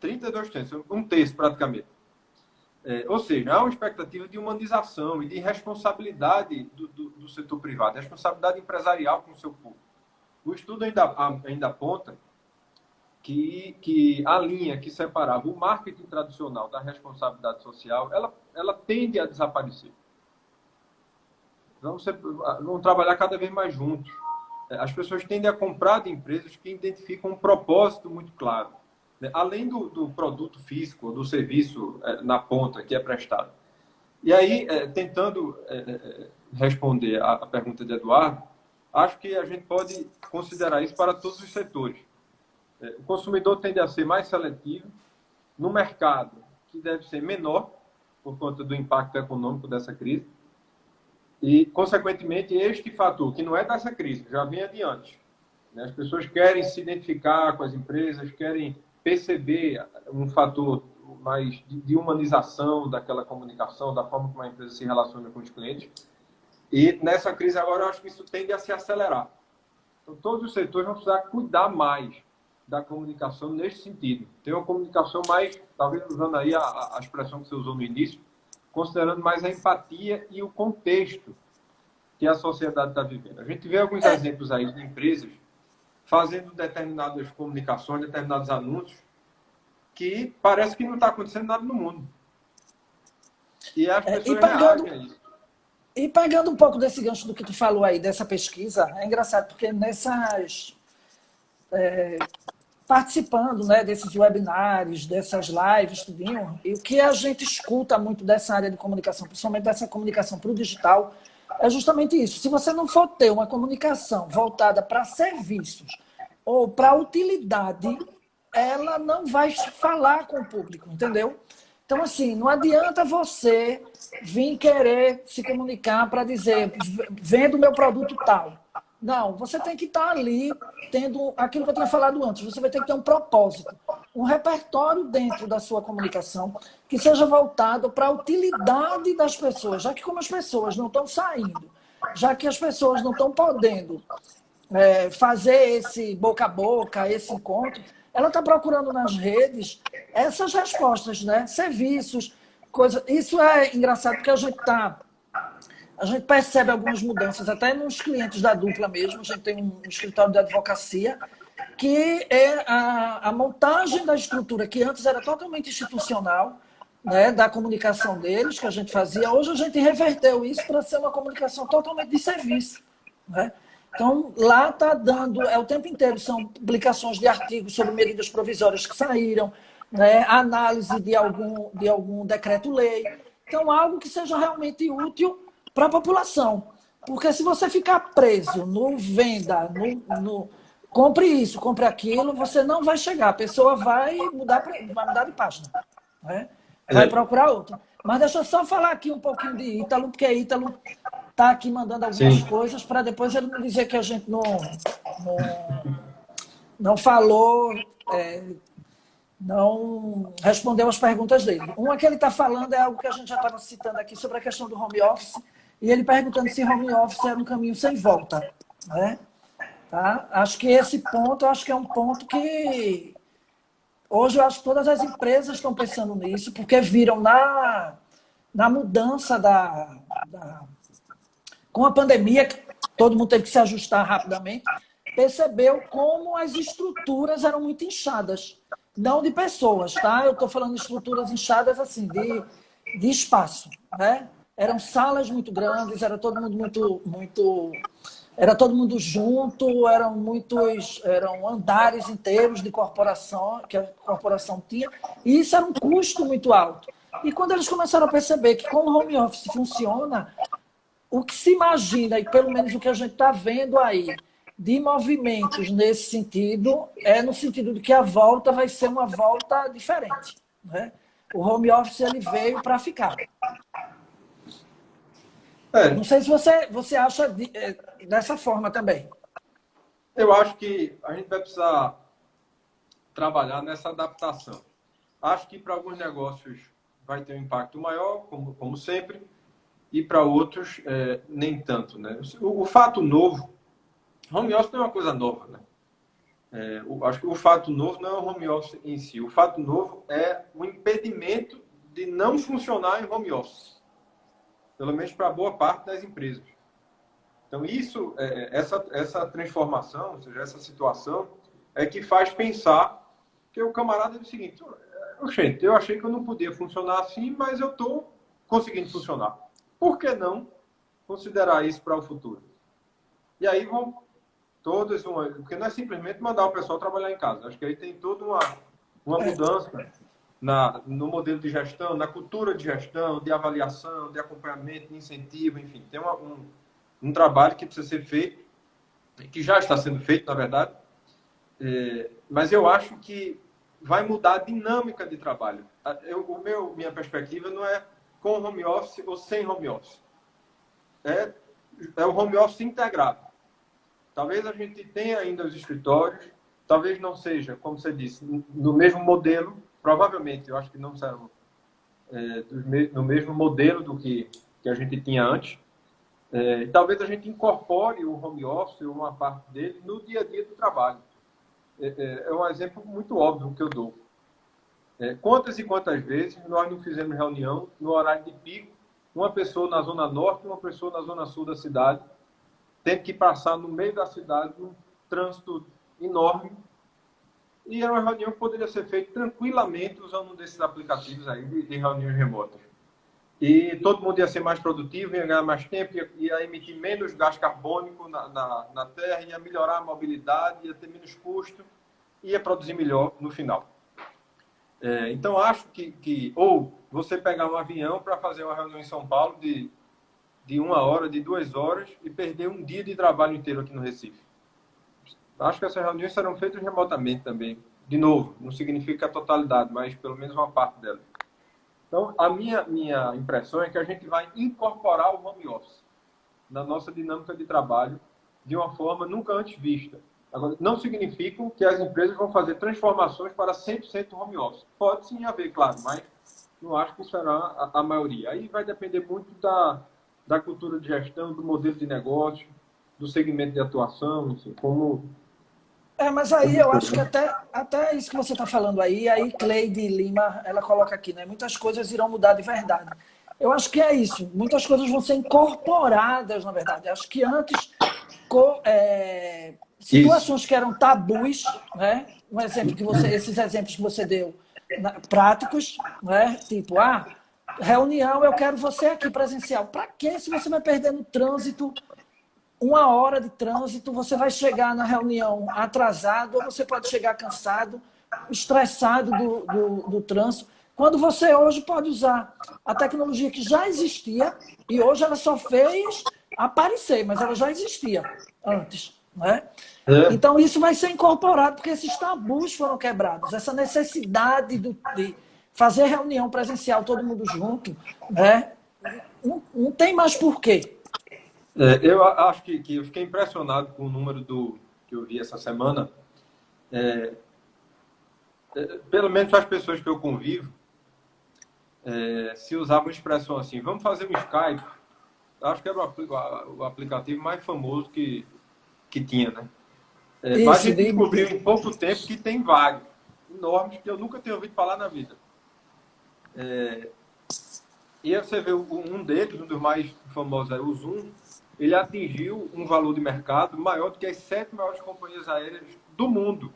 32%, um terço praticamente. Ou seja, há uma expectativa de humanização e de responsabilidade do setor privado, responsabilidade empresarial com o seu público. O estudo ainda aponta que a linha que separava o marketing tradicional da responsabilidade social, ela tende a desaparecer. Vão trabalhar cada vez mais juntos. As pessoas tendem a comprar de empresas que identificam um propósito muito claro, né? Além do produto físico, do serviço na ponta que é prestado. E aí, tentando responder a pergunta de Eduardo, acho que a gente pode considerar isso para todos os setores. O consumidor tende a ser mais seletivo no mercado, que deve ser menor, por conta do impacto econômico dessa crise. E, consequentemente, este fator, que não é dessa crise, já vem adiante. Né? As pessoas querem se identificar com as empresas, querem perceber um fator mais de humanização daquela comunicação, da forma como a empresa se relaciona com os clientes. E nessa crise agora, eu acho que isso tende a se acelerar. Então, todos os setores vão precisar cuidar mais da comunicação nesse sentido. Ter uma comunicação mais, talvez usando aí a expressão que você usou no início, considerando mais a empatia e o contexto que a sociedade está vivendo. A gente vê alguns exemplos aí de empresas fazendo determinadas comunicações, determinados anúncios, que parece que não está acontecendo nada no mundo. E as pessoas reagem a isso. E pegando um pouco desse gancho do que tu falou aí, dessa pesquisa, é engraçado, porque participando, né, desses webinários, dessas lives, tudinho, e o que a gente escuta muito dessa área de comunicação, principalmente dessa comunicação para o digital, é justamente isso. Se você não for ter uma comunicação voltada para serviços ou para utilidade, ela não vai falar com o público, entendeu? Então, assim, não adianta você vir querer se comunicar para dizer, vendo o meu produto tal. Não, você tem que estar ali tendo aquilo que eu tinha falado antes. Você vai ter que ter um propósito, um repertório dentro da sua comunicação que seja voltado para a utilidade das pessoas, já que como as pessoas não estão saindo, já que as pessoas não estão podendo fazer esse boca a boca, esse encontro, ela está procurando nas redes essas respostas, né? Serviços, coisas. Isso é engraçado porque a gente percebe algumas mudanças, até nos clientes da Dupla mesmo. A gente tem um escritório de advocacia, que é a montagem da estrutura, que antes era totalmente institucional, né, da comunicação deles, que a gente fazia. Hoje a gente reverteu isso para ser uma comunicação totalmente de serviço. Né? Então, lá está dando, o tempo inteiro, são publicações de artigos sobre medidas provisórias que saíram, né, análise de algum decreto-lei. Então, algo que seja realmente útil para a população. Porque se você ficar preso no venda, no compre isso, compre aquilo, você não vai chegar. A pessoa vai mudar de página. Né? Vai procurar outra. Mas deixa eu só falar aqui um pouquinho de Ítalo, porque Ítalo está aqui mandando algumas coisas para depois ele não dizer que a gente não falou, não respondeu as perguntas dele. Uma que ele está falando é algo que a gente já estava citando aqui sobre a questão do home office, e ele perguntando se home office era um caminho sem volta. Né? Tá? Acho que esse ponto, é um ponto que hoje eu acho que todas as empresas estão pensando nisso, porque viram na mudança com a pandemia, que todo mundo teve que se ajustar rapidamente, percebeu como as estruturas eram muito inchadas. Não de pessoas, tá? Eu estou falando de estruturas inchadas assim, de espaço, né? Eram salas muito grandes, era todo mundo era todo mundo junto, eram andares inteiros de corporação que a corporação tinha, e isso era um custo muito alto. E quando eles começaram a perceber que com o home office funciona, o que se imagina, e pelo menos o que a gente está vendo aí, de movimentos nesse sentido, é no sentido de que a volta vai ser uma volta diferente. Né? O home office ele veio para ficar. Não sei se você acha dessa forma também. Eu acho que a gente vai precisar trabalhar nessa adaptação. Acho que para alguns negócios vai ter um impacto maior, como sempre, e para outros nem tanto. Né? O fato novo, home office não é uma coisa nova. Né? Acho que o fato novo não é o home office em si. O fato novo é o impedimento de não funcionar em home office. Pelo menos para boa parte das empresas. Então, essa transformação, ou seja, essa situação, é que faz pensar que o camarada diz o seguinte: gente, eu achei que eu não podia funcionar assim, mas eu estou conseguindo funcionar. Por que não considerar isso para o futuro? E aí vão todas, porque não é simplesmente mandar o pessoal trabalhar em casa. Acho que aí tem toda uma mudança no modelo de gestão, na cultura de gestão, de avaliação, de acompanhamento, de incentivo, enfim. Tem um trabalho que precisa ser feito, que já está sendo feito, na verdade, mas eu acho que vai mudar a dinâmica de trabalho. Minha perspectiva não é com home office ou sem home office. É o home office integrado. Talvez a gente tenha ainda os escritórios, talvez não seja, como você disse, no mesmo modelo, provavelmente, eu acho que não serão no mesmo modelo do que a gente tinha antes. Talvez a gente incorpore o home office, uma parte dele, no dia a dia do trabalho. É um exemplo muito óbvio que eu dou. Quantas e quantas vezes nós não fizemos reunião no horário de pico, uma pessoa na zona norte e uma pessoa na zona sul da cidade, tendo que passar no meio da cidade num trânsito enorme, e era uma reunião que poderia ser feita tranquilamente usando um desses aplicativos aí de reuniões remotas. E todo mundo ia ser mais produtivo, ia ganhar mais tempo, ia emitir menos gás carbônico na Terra, ia melhorar a mobilidade, ia ter menos custo, ia produzir melhor no final. Então, acho que ou você pegar um avião para fazer uma reunião em São Paulo de 1 hora, de 2 horas, e perder um dia de trabalho inteiro aqui no Recife. Acho que essas reuniões serão feitas remotamente também. De novo, não significa a totalidade, mas pelo menos uma parte delas. Então, a minha impressão é que a gente vai incorporar o home office na nossa dinâmica de trabalho de uma forma nunca antes vista. Agora, não significa que as empresas vão fazer transformações para 100% home office. Pode sim haver, claro, mas não acho que será a maioria. Aí vai depender muito da cultura de gestão, do modelo de negócio, do segmento de atuação, enfim, como... Mas aí eu acho que até isso que você está falando aí Cleide Lima, ela coloca aqui, né? Muitas coisas irão mudar de verdade. Eu acho que é isso. Muitas coisas vão ser incorporadas, na verdade. Eu acho que antes, situações que eram tabus, né? Esses exemplos que você deu, práticos, né? Tipo, reunião, eu quero você aqui presencial. Para quê? Se você vai perder no trânsito, 1 hora de trânsito, você vai chegar na reunião atrasado, ou você pode chegar cansado, estressado do trânsito, quando você hoje pode usar a tecnologia que já existia, e hoje ela só fez aparecer, mas ela já existia antes. Né? Então, isso vai ser incorporado, porque esses tabus foram quebrados, essa necessidade de fazer reunião presencial, todo mundo junto, né? Não tem mais porquê. Eu acho que eu fiquei impressionado com o número que eu vi essa semana. Pelo menos as pessoas que eu convivo se usavam a expressão assim: vamos fazer um Skype. Acho que era o aplicativo mais famoso que tinha, né? Mas a gente descobriu em pouco tempo que tem vários enormes que eu nunca tinha ouvido falar na vida. E aí você vê um deles, um dos mais famosos, o Zoom. Ele atingiu um valor de mercado maior do que as 7 maiores companhias aéreas do mundo.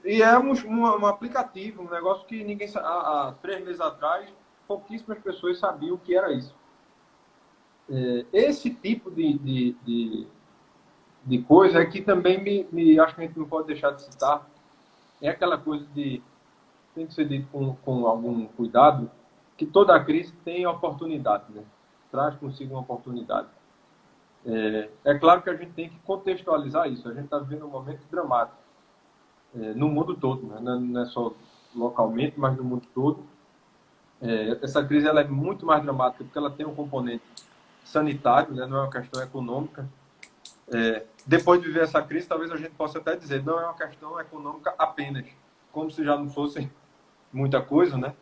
E é um aplicativo, um negócio que ninguém há 3 meses atrás, pouquíssimas pessoas sabiam o que era isso. Esse tipo de coisa é que também acho que a gente não pode deixar de citar. É aquela coisa de, tem que ser dito com algum cuidado, que toda crise tem oportunidade, né? Traz consigo uma oportunidade. É claro que a gente tem que contextualizar isso. A gente está vivendo um momento dramático no mundo todo, né? Não é só localmente, mas no mundo todo. Essa crise ela é muito mais dramática porque ela tem um componente sanitário, né? Não é uma questão econômica. Depois de viver essa crise, talvez a gente possa até dizer não é uma questão econômica apenas, como se já não fosse muita coisa, né?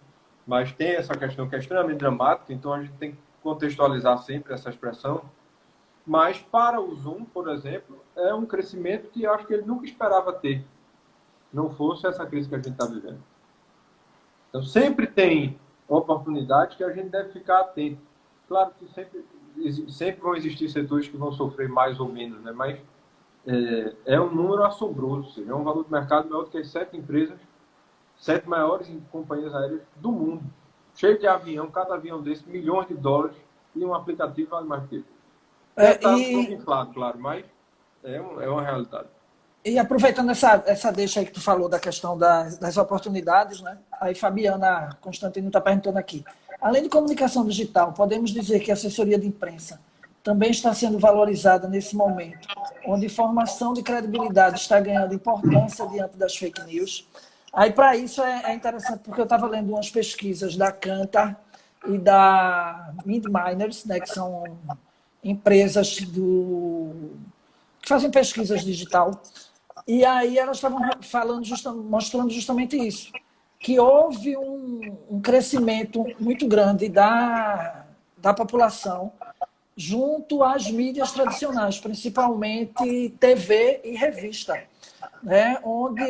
Mas tem essa questão que é extremamente dramática, então a gente tem que contextualizar sempre essa expressão. Mas para o Zoom, por exemplo, é um crescimento que eu acho que ele nunca esperava ter, não fosse essa crise que a gente está vivendo. Então sempre tem oportunidades que a gente deve ficar atento. Claro que sempre vão existir setores que vão sofrer mais ou menos, né? Mas é um número assombroso, ou seja, é um valor de mercado maior do que as 7 maiores companhias aéreas do mundo. Cheio de avião, cada avião desse, milhões de dólares, e um aplicativo vale mais que ele. Está um pouco inflado, claro, mas é uma realidade. E aproveitando essa deixa aí que tu falou da questão das oportunidades, né? Aí Fabiana Constantino está perguntando aqui. Além de comunicação digital, podemos dizer que a assessoria de imprensa também está sendo valorizada nesse momento, onde informação de credibilidade está ganhando importância diante das fake news. Aí, para isso, é interessante, porque eu estava lendo umas pesquisas da Kantar e da MindMiners, né, que são empresas que fazem pesquisas digital. E aí elas estavam mostrando justamente isso, que houve um crescimento muito grande da população junto às mídias tradicionais, principalmente TV e revista, né, onde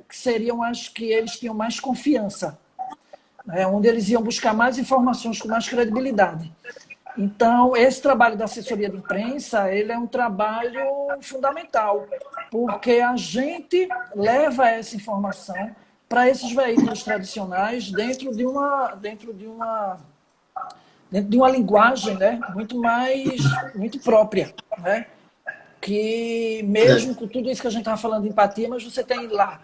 que seriam as que eles tinham mais confiança, né, onde eles iam buscar mais informações com mais credibilidade. Então, esse trabalho da assessoria de imprensa, ele é um trabalho fundamental, porque a gente leva essa informação para esses veículos tradicionais dentro de uma linguagem, né, muito própria, né? Que mesmo com tudo isso que a gente estava falando de empatia, mas você tem lá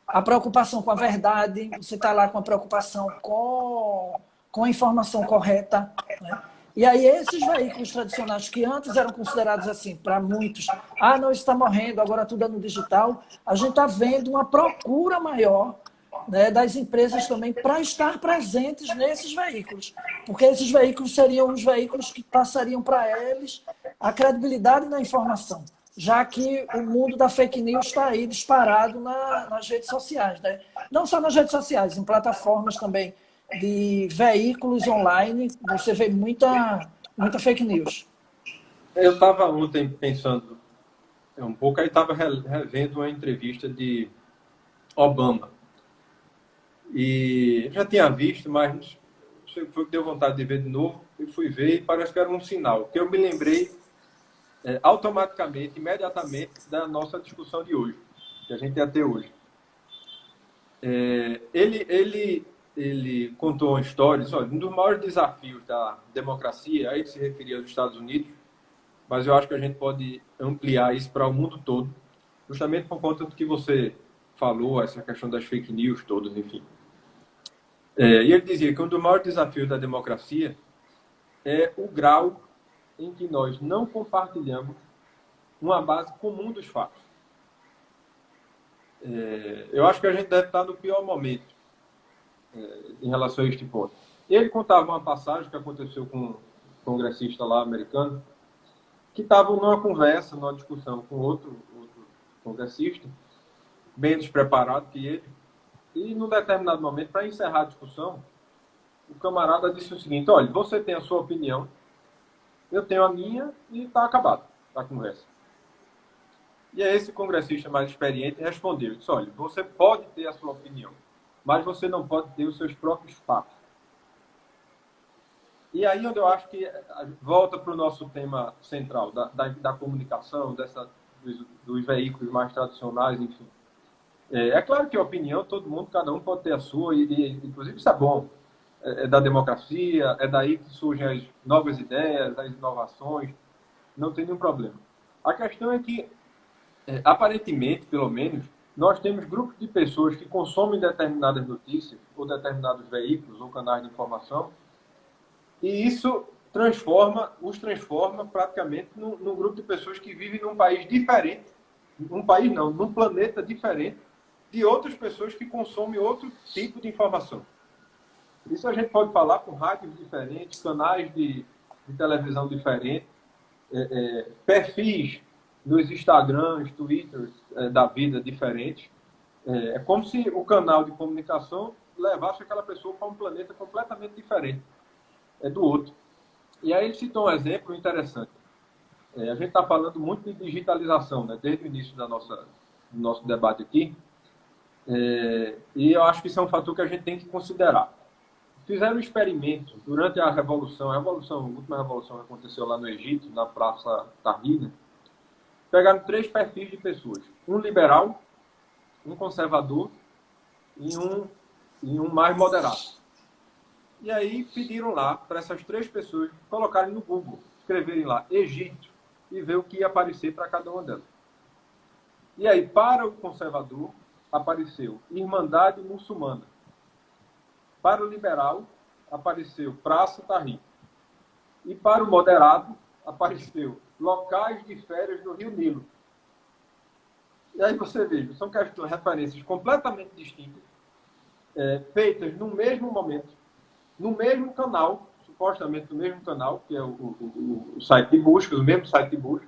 a preocupação com a verdade, você está lá com a preocupação com a informação correta, né? E aí esses veículos tradicionais que antes eram considerados assim, para muitos, não, está morrendo, agora tudo é no digital, a gente está vendo uma procura maior, né, das empresas também para estar presentes nesses veículos, porque esses veículos seriam os veículos que passariam para eles a credibilidade na informação, já que o mundo da fake news está aí disparado nas redes sociais, né? Não só nas redes sociais, em plataformas também de veículos online, você vê muita fake news. Eu estava ontem pensando um pouco, aí estava revendo uma entrevista de Obama. E já tinha visto, mas foi que deu vontade de ver de novo. Eu fui ver e parece que era um sinal. Que eu me lembrei automaticamente, imediatamente, da nossa discussão de hoje, que a gente ia ter hoje. Ele contou uma história, olha, um dos maiores desafios da democracia, aí ele se referia aos Estados Unidos, mas eu acho que a gente pode ampliar isso para o mundo todo, justamente por conta do que você falou, essa questão das fake news todas, enfim. E ele dizia que um dos maiores desafios da democracia é o grau em que nós não compartilhamos uma base comum dos fatos. Eu acho que a gente deve estar no pior momento em relação a este ponto. Ele contava uma passagem que aconteceu com um congressista lá americano, que estavam numa conversa, numa discussão com outro congressista, bem despreparado que ele, e num determinado momento, para encerrar a discussão, o camarada disse o seguinte: olha, você tem a sua opinião, eu tenho a minha, e está acabado a conversa. E aí esse congressista mais experiente respondeu, disse: olha, você pode ter a sua opinião, mas você não pode ter os seus próprios fatos. E aí onde eu acho que volta para o nosso tema central, da comunicação, dos veículos mais tradicionais, enfim. É claro que a opinião, todo mundo, cada um pode ter a sua, inclusive isso é bom. É da democracia, é daí que surgem as novas ideias, as inovações, não tem nenhum problema. A questão é que, aparentemente, pelo menos, nós temos grupos de pessoas que consomem determinadas notícias, ou determinados veículos, ou canais de informação, e isso os transforma praticamente num grupo de pessoas que vivem num país diferente, num país não, num planeta diferente de outras pessoas que consomem outro tipo de informação. Isso a gente pode falar com rádios diferentes, canais de televisão diferentes, perfis nos Instagrams, Twitters da vida diferentes. É como se o canal de comunicação levasse aquela pessoa para um planeta completamente diferente do outro. E aí ele citou um exemplo interessante. A gente está falando muito de digitalização, né, desde o início do nosso debate aqui, e eu acho que isso é um fator que a gente tem que considerar. Fizeram um experimento durante a última revolução que aconteceu lá no Egito, na Praça Tahrir. Pegaram 3 perfis de pessoas: um liberal, um conservador e um mais moderado. E aí pediram lá para essas 3 pessoas colocarem no Google, escreverem lá Egito e ver o que ia aparecer para cada uma delas. E aí, para o conservador, apareceu Irmandade Muçulmana. Para o liberal, apareceu Praça Tahrir. E para o moderado, apareceu locais de férias no Rio Nilo. E aí você veja, são referências completamente distintas, feitas no mesmo momento, no mesmo canal, supostamente no mesmo canal, que é o site de busca, o mesmo site de busca,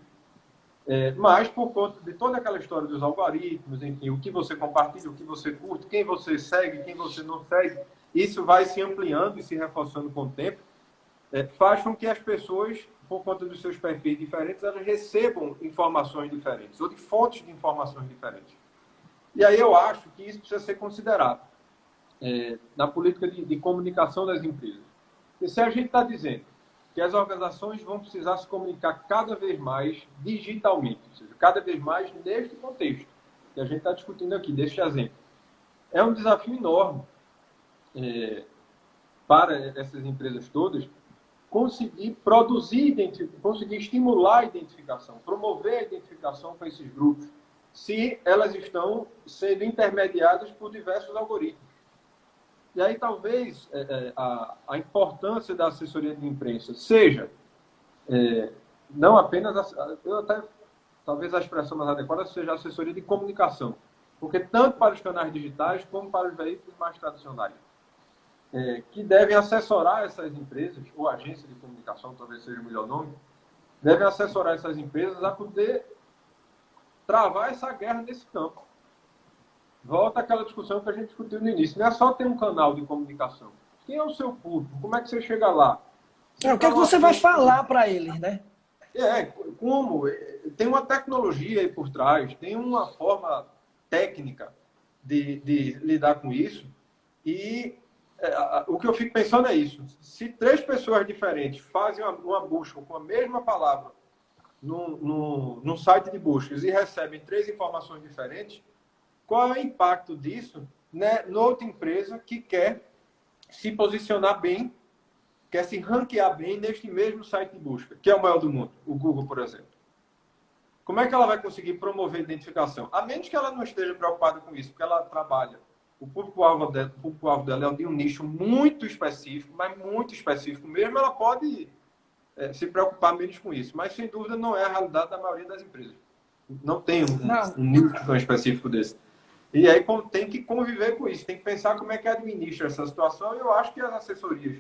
mas por conta de toda aquela história dos algoritmos, enfim, o que você compartilha, o que você curte, quem você segue, quem você não segue, isso vai se ampliando e se reforçando com o tempo, faz com que as pessoas, por conta dos seus perfis diferentes, elas recebam informações diferentes, ou de fontes de informações diferentes. E aí eu acho que isso precisa ser considerado na política de comunicação das empresas. E se a gente está dizendo que as organizações vão precisar se comunicar cada vez mais digitalmente, ou seja, cada vez mais neste contexto que a gente está discutindo aqui, deste exemplo, é um desafio enorme para essas empresas todas conseguir produzir, conseguir estimular a identificação, promover a identificação com esses grupos, se elas estão sendo intermediadas por diversos algoritmos. E aí talvez a importância da assessoria de imprensa seja não apenas, talvez a expressão mais adequada seja a assessoria de comunicação, porque tanto para os canais digitais como para os veículos mais tradicionais, que devem assessorar essas empresas, ou agência de comunicação, talvez seja o melhor nome, devem assessorar essas empresas a poder travar essa guerra nesse campo. Volta àquela discussão que a gente discutiu no início. Não é só ter um canal de comunicação. Quem é o seu público? Como é que você chega lá? O que é que você vai falar para eles, né? Como? Tem uma tecnologia aí por trás, tem uma forma técnica de lidar com isso. E o que eu fico pensando é isso. Se 3 pessoas diferentes fazem uma busca com a mesma palavra num site de buscas e recebem 3 informações diferentes, qual é o impacto disso, né, noutra empresa que quer se posicionar bem, quer se ranquear bem neste mesmo site de busca, que é o maior do mundo, o Google, por exemplo? Como é que ela vai conseguir promover a identificação? A menos que ela não esteja preocupada com isso, porque ela trabalha. O público-alvo dela é de um nicho muito específico, mas muito específico mesmo, ela pode se preocupar menos com isso. Mas, sem dúvida, não é a realidade da maioria das empresas. Não tem um nicho tão específico desse. E aí tem que conviver com isso, tem que pensar como é que administra essa situação, e eu acho que as assessorias,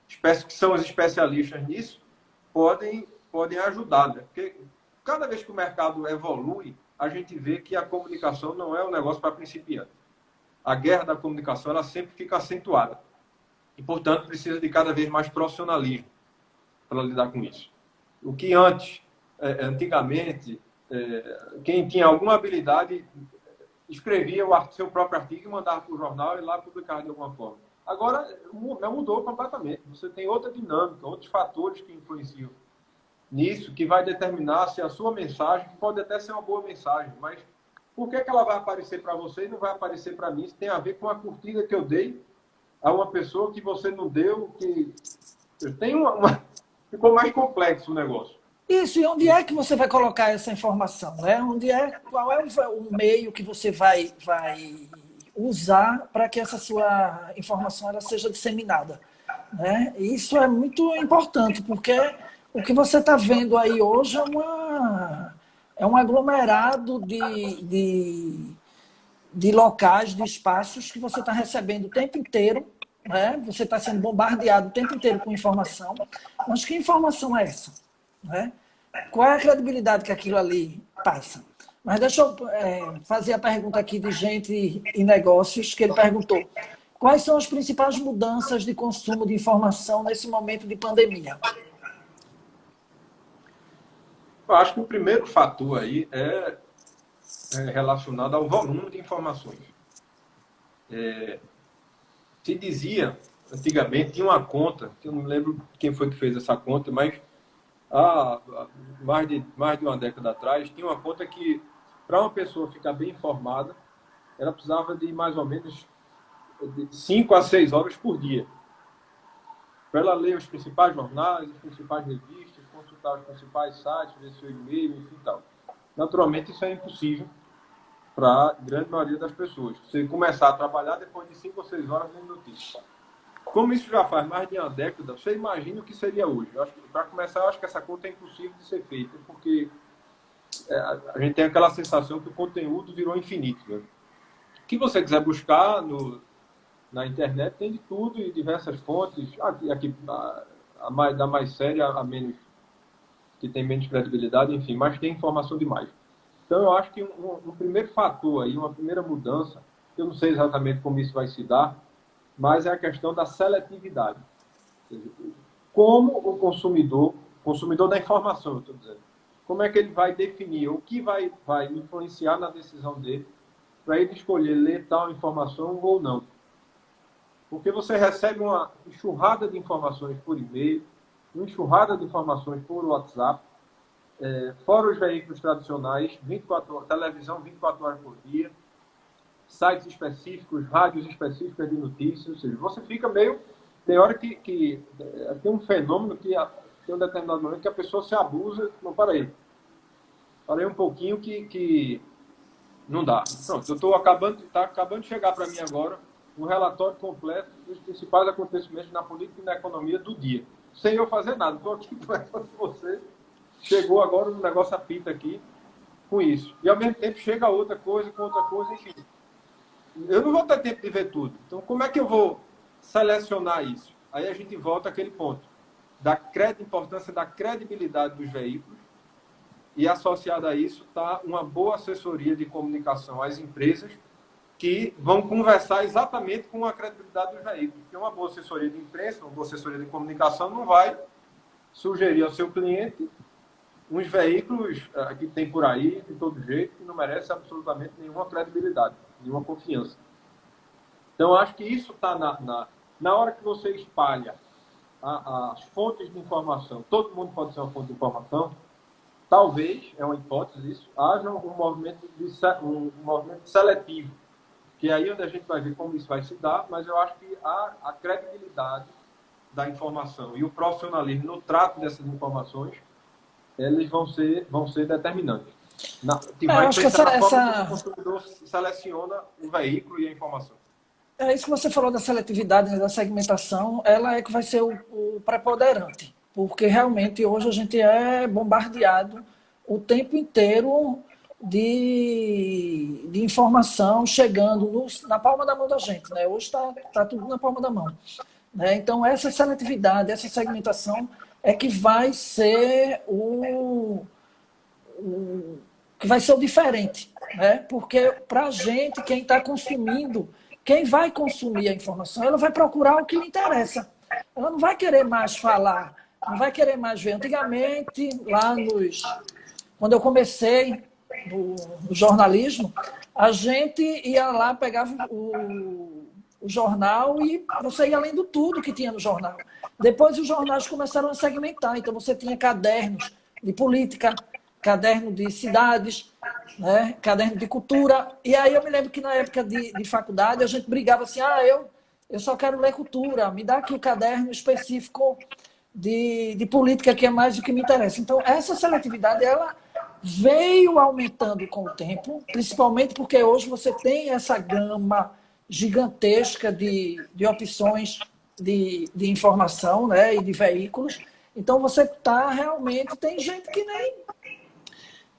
que são os especialistas nisso, podem ajudar, né? Porque cada vez que o mercado evolui, a gente vê que a comunicação não é um negócio para principiante. A guerra da comunicação, ela sempre fica acentuada. E, portanto, precisa de cada vez mais profissionalismo para lidar com isso. O que antigamente, quem tinha alguma habilidade escrevia o seu próprio artigo e mandava para o jornal e lá publicava de alguma forma. Agora, mudou completamente. Você tem outra dinâmica, outros fatores que influenciam nisso, que vai determinar se a sua mensagem, que pode até ser uma boa mensagem, mas Por que ela vai aparecer para você e não vai aparecer para mim? Isso tem a ver com a curtida que eu dei a uma pessoa que você não deu, que tem ficou mais complexo o negócio. Isso, e onde é que você vai colocar essa informação? Né? Qual é o meio que você vai usar para que essa sua informação ela seja disseminada? Né? Isso é muito importante, porque o que você está vendo aí hoje é um aglomerado de locais, de espaços que você está recebendo o tempo inteiro, né? Você está sendo bombardeado o tempo inteiro com informação, mas que informação é essa? Né? Qual é a credibilidade que aquilo ali passa? Mas deixa eu fazer a pergunta aqui de gente em negócios, que ele perguntou: quais são as principais mudanças de consumo de informação nesse momento de pandemia? Eu acho que o primeiro fator aí é relacionado ao volume de informações. Se dizia, antigamente, tinha uma conta, que eu não lembro quem foi que fez essa conta, mas mais de uma década atrás, tinha uma conta que, para uma pessoa ficar bem informada, ela precisava de mais ou menos de 5 a 6 horas por dia. Para ela ler os principais jornais, as principais revistas, consultar os principais sites, ver seu e-mail, enfim tal. Naturalmente, isso é impossível para a grande maioria das pessoas. Você começar a trabalhar depois de 5 ou 6 horas de notícia. Como isso já faz mais de uma década, você imagina o que seria hoje. Para começar, eu acho que essa conta é impossível de ser feita, porque a gente tem aquela sensação que o conteúdo virou infinito. Né? O que você quiser buscar na internet tem de tudo e diversas fontes. Aqui da mais séria a menos, que tem menos credibilidade, enfim, mas tem informação demais. Então, eu acho que um primeiro fator aí, uma primeira mudança, eu não sei exatamente como isso vai se dar, mas é a questão da seletividade. Como o consumidor da informação, eu estou dizendo, como é que ele vai definir, o que vai influenciar na decisão dele para ele escolher ler tal informação ou não. Porque você recebe uma enxurrada de informações por e-mail, uma enxurrada de informações por WhatsApp, fora os veículos tradicionais, 24 horas, televisão 24 horas por dia, sites específicos, rádios específicas de notícias, ou seja, você fica meio... Tem hora que tem um fenômeno que tem um determinado momento que a pessoa se abusa. Não, parei um pouquinho que não dá. Pronto, eu estou acabando de chegar para mim agora um relatório completo dos principais acontecimentos na política e na economia do dia, sem eu fazer nada. Estou aqui conversando com você, chegou agora um negócio apita aqui com isso. E ao mesmo tempo chega outra coisa, com outra coisa, enfim. Eu não vou ter tempo de ver tudo. Então, como é que eu vou selecionar isso? Aí a gente volta àquele ponto da importância da credibilidade dos veículos, e associado a isso está uma boa assessoria de comunicação às empresas que vão conversar exatamente com a credibilidade dos veículos. Porque uma boa assessoria de imprensa, uma boa assessoria de comunicação não vai sugerir ao seu cliente uns veículos que tem por aí, de todo jeito, que não merecem absolutamente nenhuma credibilidade, nenhuma confiança. Então, eu acho que isso está na hora que você espalha as fontes de informação. Todo mundo pode ser uma fonte de informação. Talvez, é uma hipótese isso, haja um movimento seletivo, que é aí onde a gente vai ver como isso vai se dar, mas eu acho que a credibilidade da informação e o profissionalismo no trato dessas informações, eles vão ser determinantes. Eu acho que o consumidor seleciona o veículo e a informação. É isso que você falou da seletividade, né, da segmentação, ela é que vai ser o preponderante, porque realmente hoje a gente é bombardeado o tempo inteiro de informação chegando na palma da mão da gente. Né? Hoje está tudo na palma da mão. Né? Então, essa seletividade, essa segmentação é que vai ser que vai ser o diferente. Né? Porque, para a gente, quem está consumindo, quem vai consumir a informação, ela vai procurar o que lhe interessa. Ela não vai querer mais falar, não vai querer mais ver. Antigamente, quando eu comecei no jornalismo, a gente ia lá, pegava o jornal e você ia lendo tudo que tinha no jornal. Depois os jornais começaram a segmentar, então você tinha cadernos de política, caderno de cidades, né? Caderno de cultura. E aí eu me lembro que na época de faculdade a gente brigava assim, eu só quero ler cultura, me dá aqui o caderno específico de política, que é mais o que me interessa. Então, essa seletividade, ela veio aumentando com o tempo, principalmente porque hoje você tem essa gama gigantesca de opções de informação, né, e de veículos. Então, você está realmente... Tem gente que nem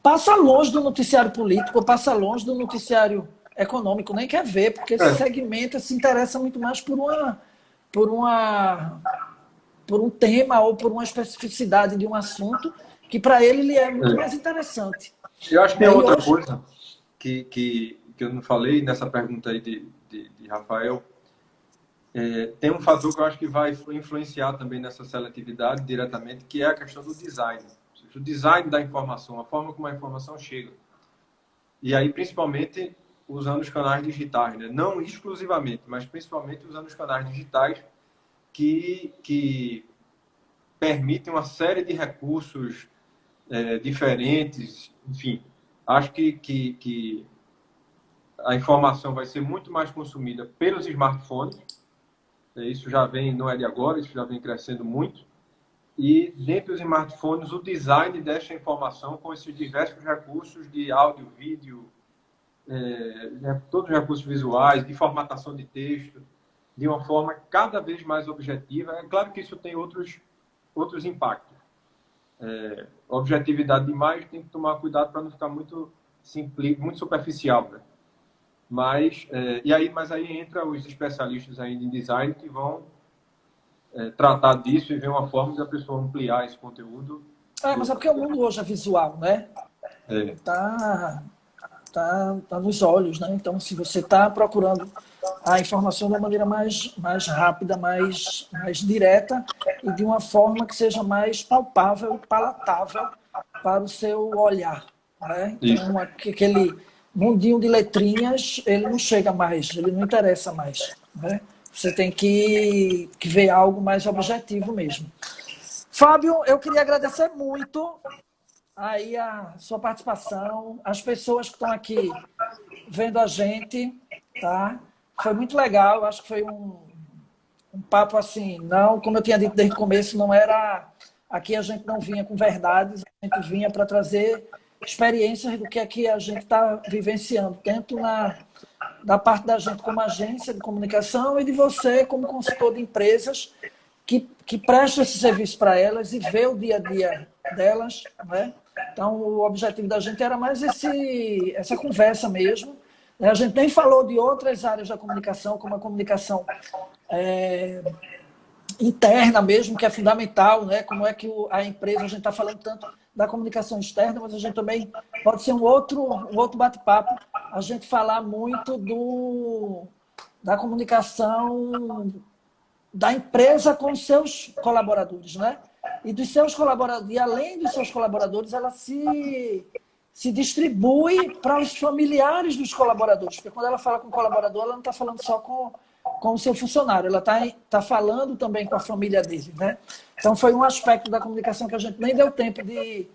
passa longe do noticiário político, ou passa longe do noticiário econômico, nem quer ver, porque se segmenta, se interessa muito mais por um tema ou por uma especificidade de um assunto que para ele é muito mais interessante. Eu acho que tem outra coisa que eu não falei nessa pergunta aí de Rafael. Tem um fator que eu acho que vai influenciar também nessa seletividade diretamente, que é a questão do design. O design da informação, a forma como a informação chega. E aí, principalmente, usando os canais digitais, né? Não exclusivamente, mas principalmente usando os canais digitais que permitem uma série de recursos diferentes. Enfim, acho que a informação vai ser muito mais consumida pelos smartphones. Isso já vem, não é de agora, isso já vem crescendo muito. E dentro dos smartphones, o design desta informação com esses diversos recursos de áudio, vídeo, todos os recursos visuais, de formatação de texto, de uma forma cada vez mais objetiva. É claro que isso tem outros impactos. Objetividade demais, tem que tomar cuidado para não ficar muito simples, muito superficial, né? Mas aí entra os especialistas ainda em design que vão tratar disso e ver uma forma de a pessoa ampliar esse conteúdo. Mas é porque o mundo hoje é visual, né? Tá nos olhos, né? Então, se você está procurando a informação de uma maneira mais rápida, mais direta e de uma forma que seja mais palpável e palatável para o seu olhar, né? Então, aquele mundinho de letrinhas, ele não chega mais, ele não interessa mais, né? Você tem que ver algo mais objetivo mesmo. Fábio, eu queria agradecer muito aí a sua participação, as pessoas que estão aqui vendo a gente, tá? Foi muito legal, acho que foi um papo assim, não, como eu tinha dito desde o começo, não era... Aqui a gente não vinha com verdades, a gente vinha para trazer experiências do que aqui a gente está vivenciando, tanto da parte da gente como agência de comunicação e de você como consultor de empresas que presta esse serviço para elas e vê o dia a dia delas, né? Então, o objetivo da gente era mais essa conversa mesmo. A gente nem falou de outras áreas da comunicação, como a comunicação interna mesmo, que é fundamental, né? Como é que a empresa, a gente está falando tanto da comunicação externa, mas a gente também pode ser um outro bate-papo, a gente falar muito da comunicação da empresa com seus colaboradores, né? E dos seus colaboradores, e além dos seus colaboradores, ela se distribui para os familiares dos colaboradores, porque quando ela fala com o colaborador, ela não está falando só com o seu funcionário, ela está falando também com a família dele, né? Então, foi um aspecto da comunicação que a gente nem deu tempo de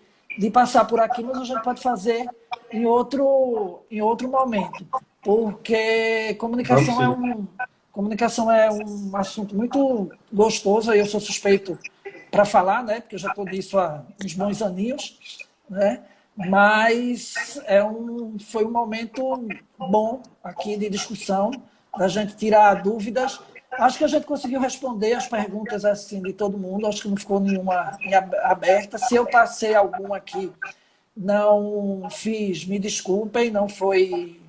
passar por aqui, mas a gente pode fazer em outro momento, porque comunicação é um assunto muito gostoso, e eu sou suspeito para falar, né? Porque eu já estou disso há uns bons aninhos, né? Mas foi um momento bom aqui de discussão, da gente tirar dúvidas. Acho que a gente conseguiu responder as perguntas assim de todo mundo, acho que não ficou nenhuma aberta. Se eu passei alguma aqui, não fiz, me desculpem, não foi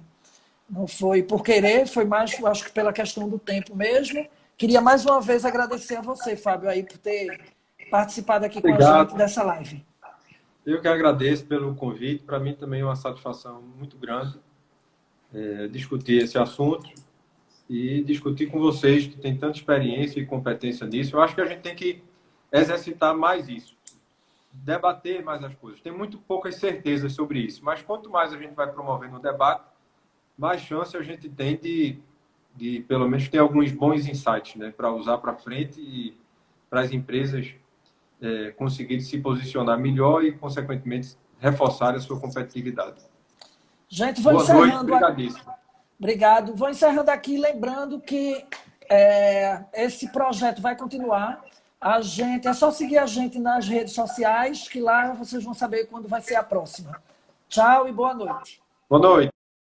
por querer, foi mais, acho que pela questão do tempo mesmo. Queria mais uma vez agradecer a você, Fábio, aí por ter participado aqui com a gente dessa live. Eu que agradeço pelo convite. Para mim também é uma satisfação muito grande discutir esse assunto e discutir com vocês que têm tanta experiência e competência nisso. Eu acho que a gente tem que exercitar mais isso, debater mais as coisas. Tem muito poucas certezas sobre isso, mas quanto mais a gente vai promovendo o debate, mais chance a gente tem de pelo menos ter alguns bons insights, né, para usar para frente e para as empresas conseguirem se posicionar melhor e, consequentemente, reforçarem a sua competitividade. Gente, vou Boa noite, encerrando. obrigadíssimo. Obrigado. Vou encerrando aqui, lembrando que esse projeto vai continuar. É só seguir a gente nas redes sociais, que lá vocês vão saber quando vai ser a próxima. Tchau e boa noite. Boa noite.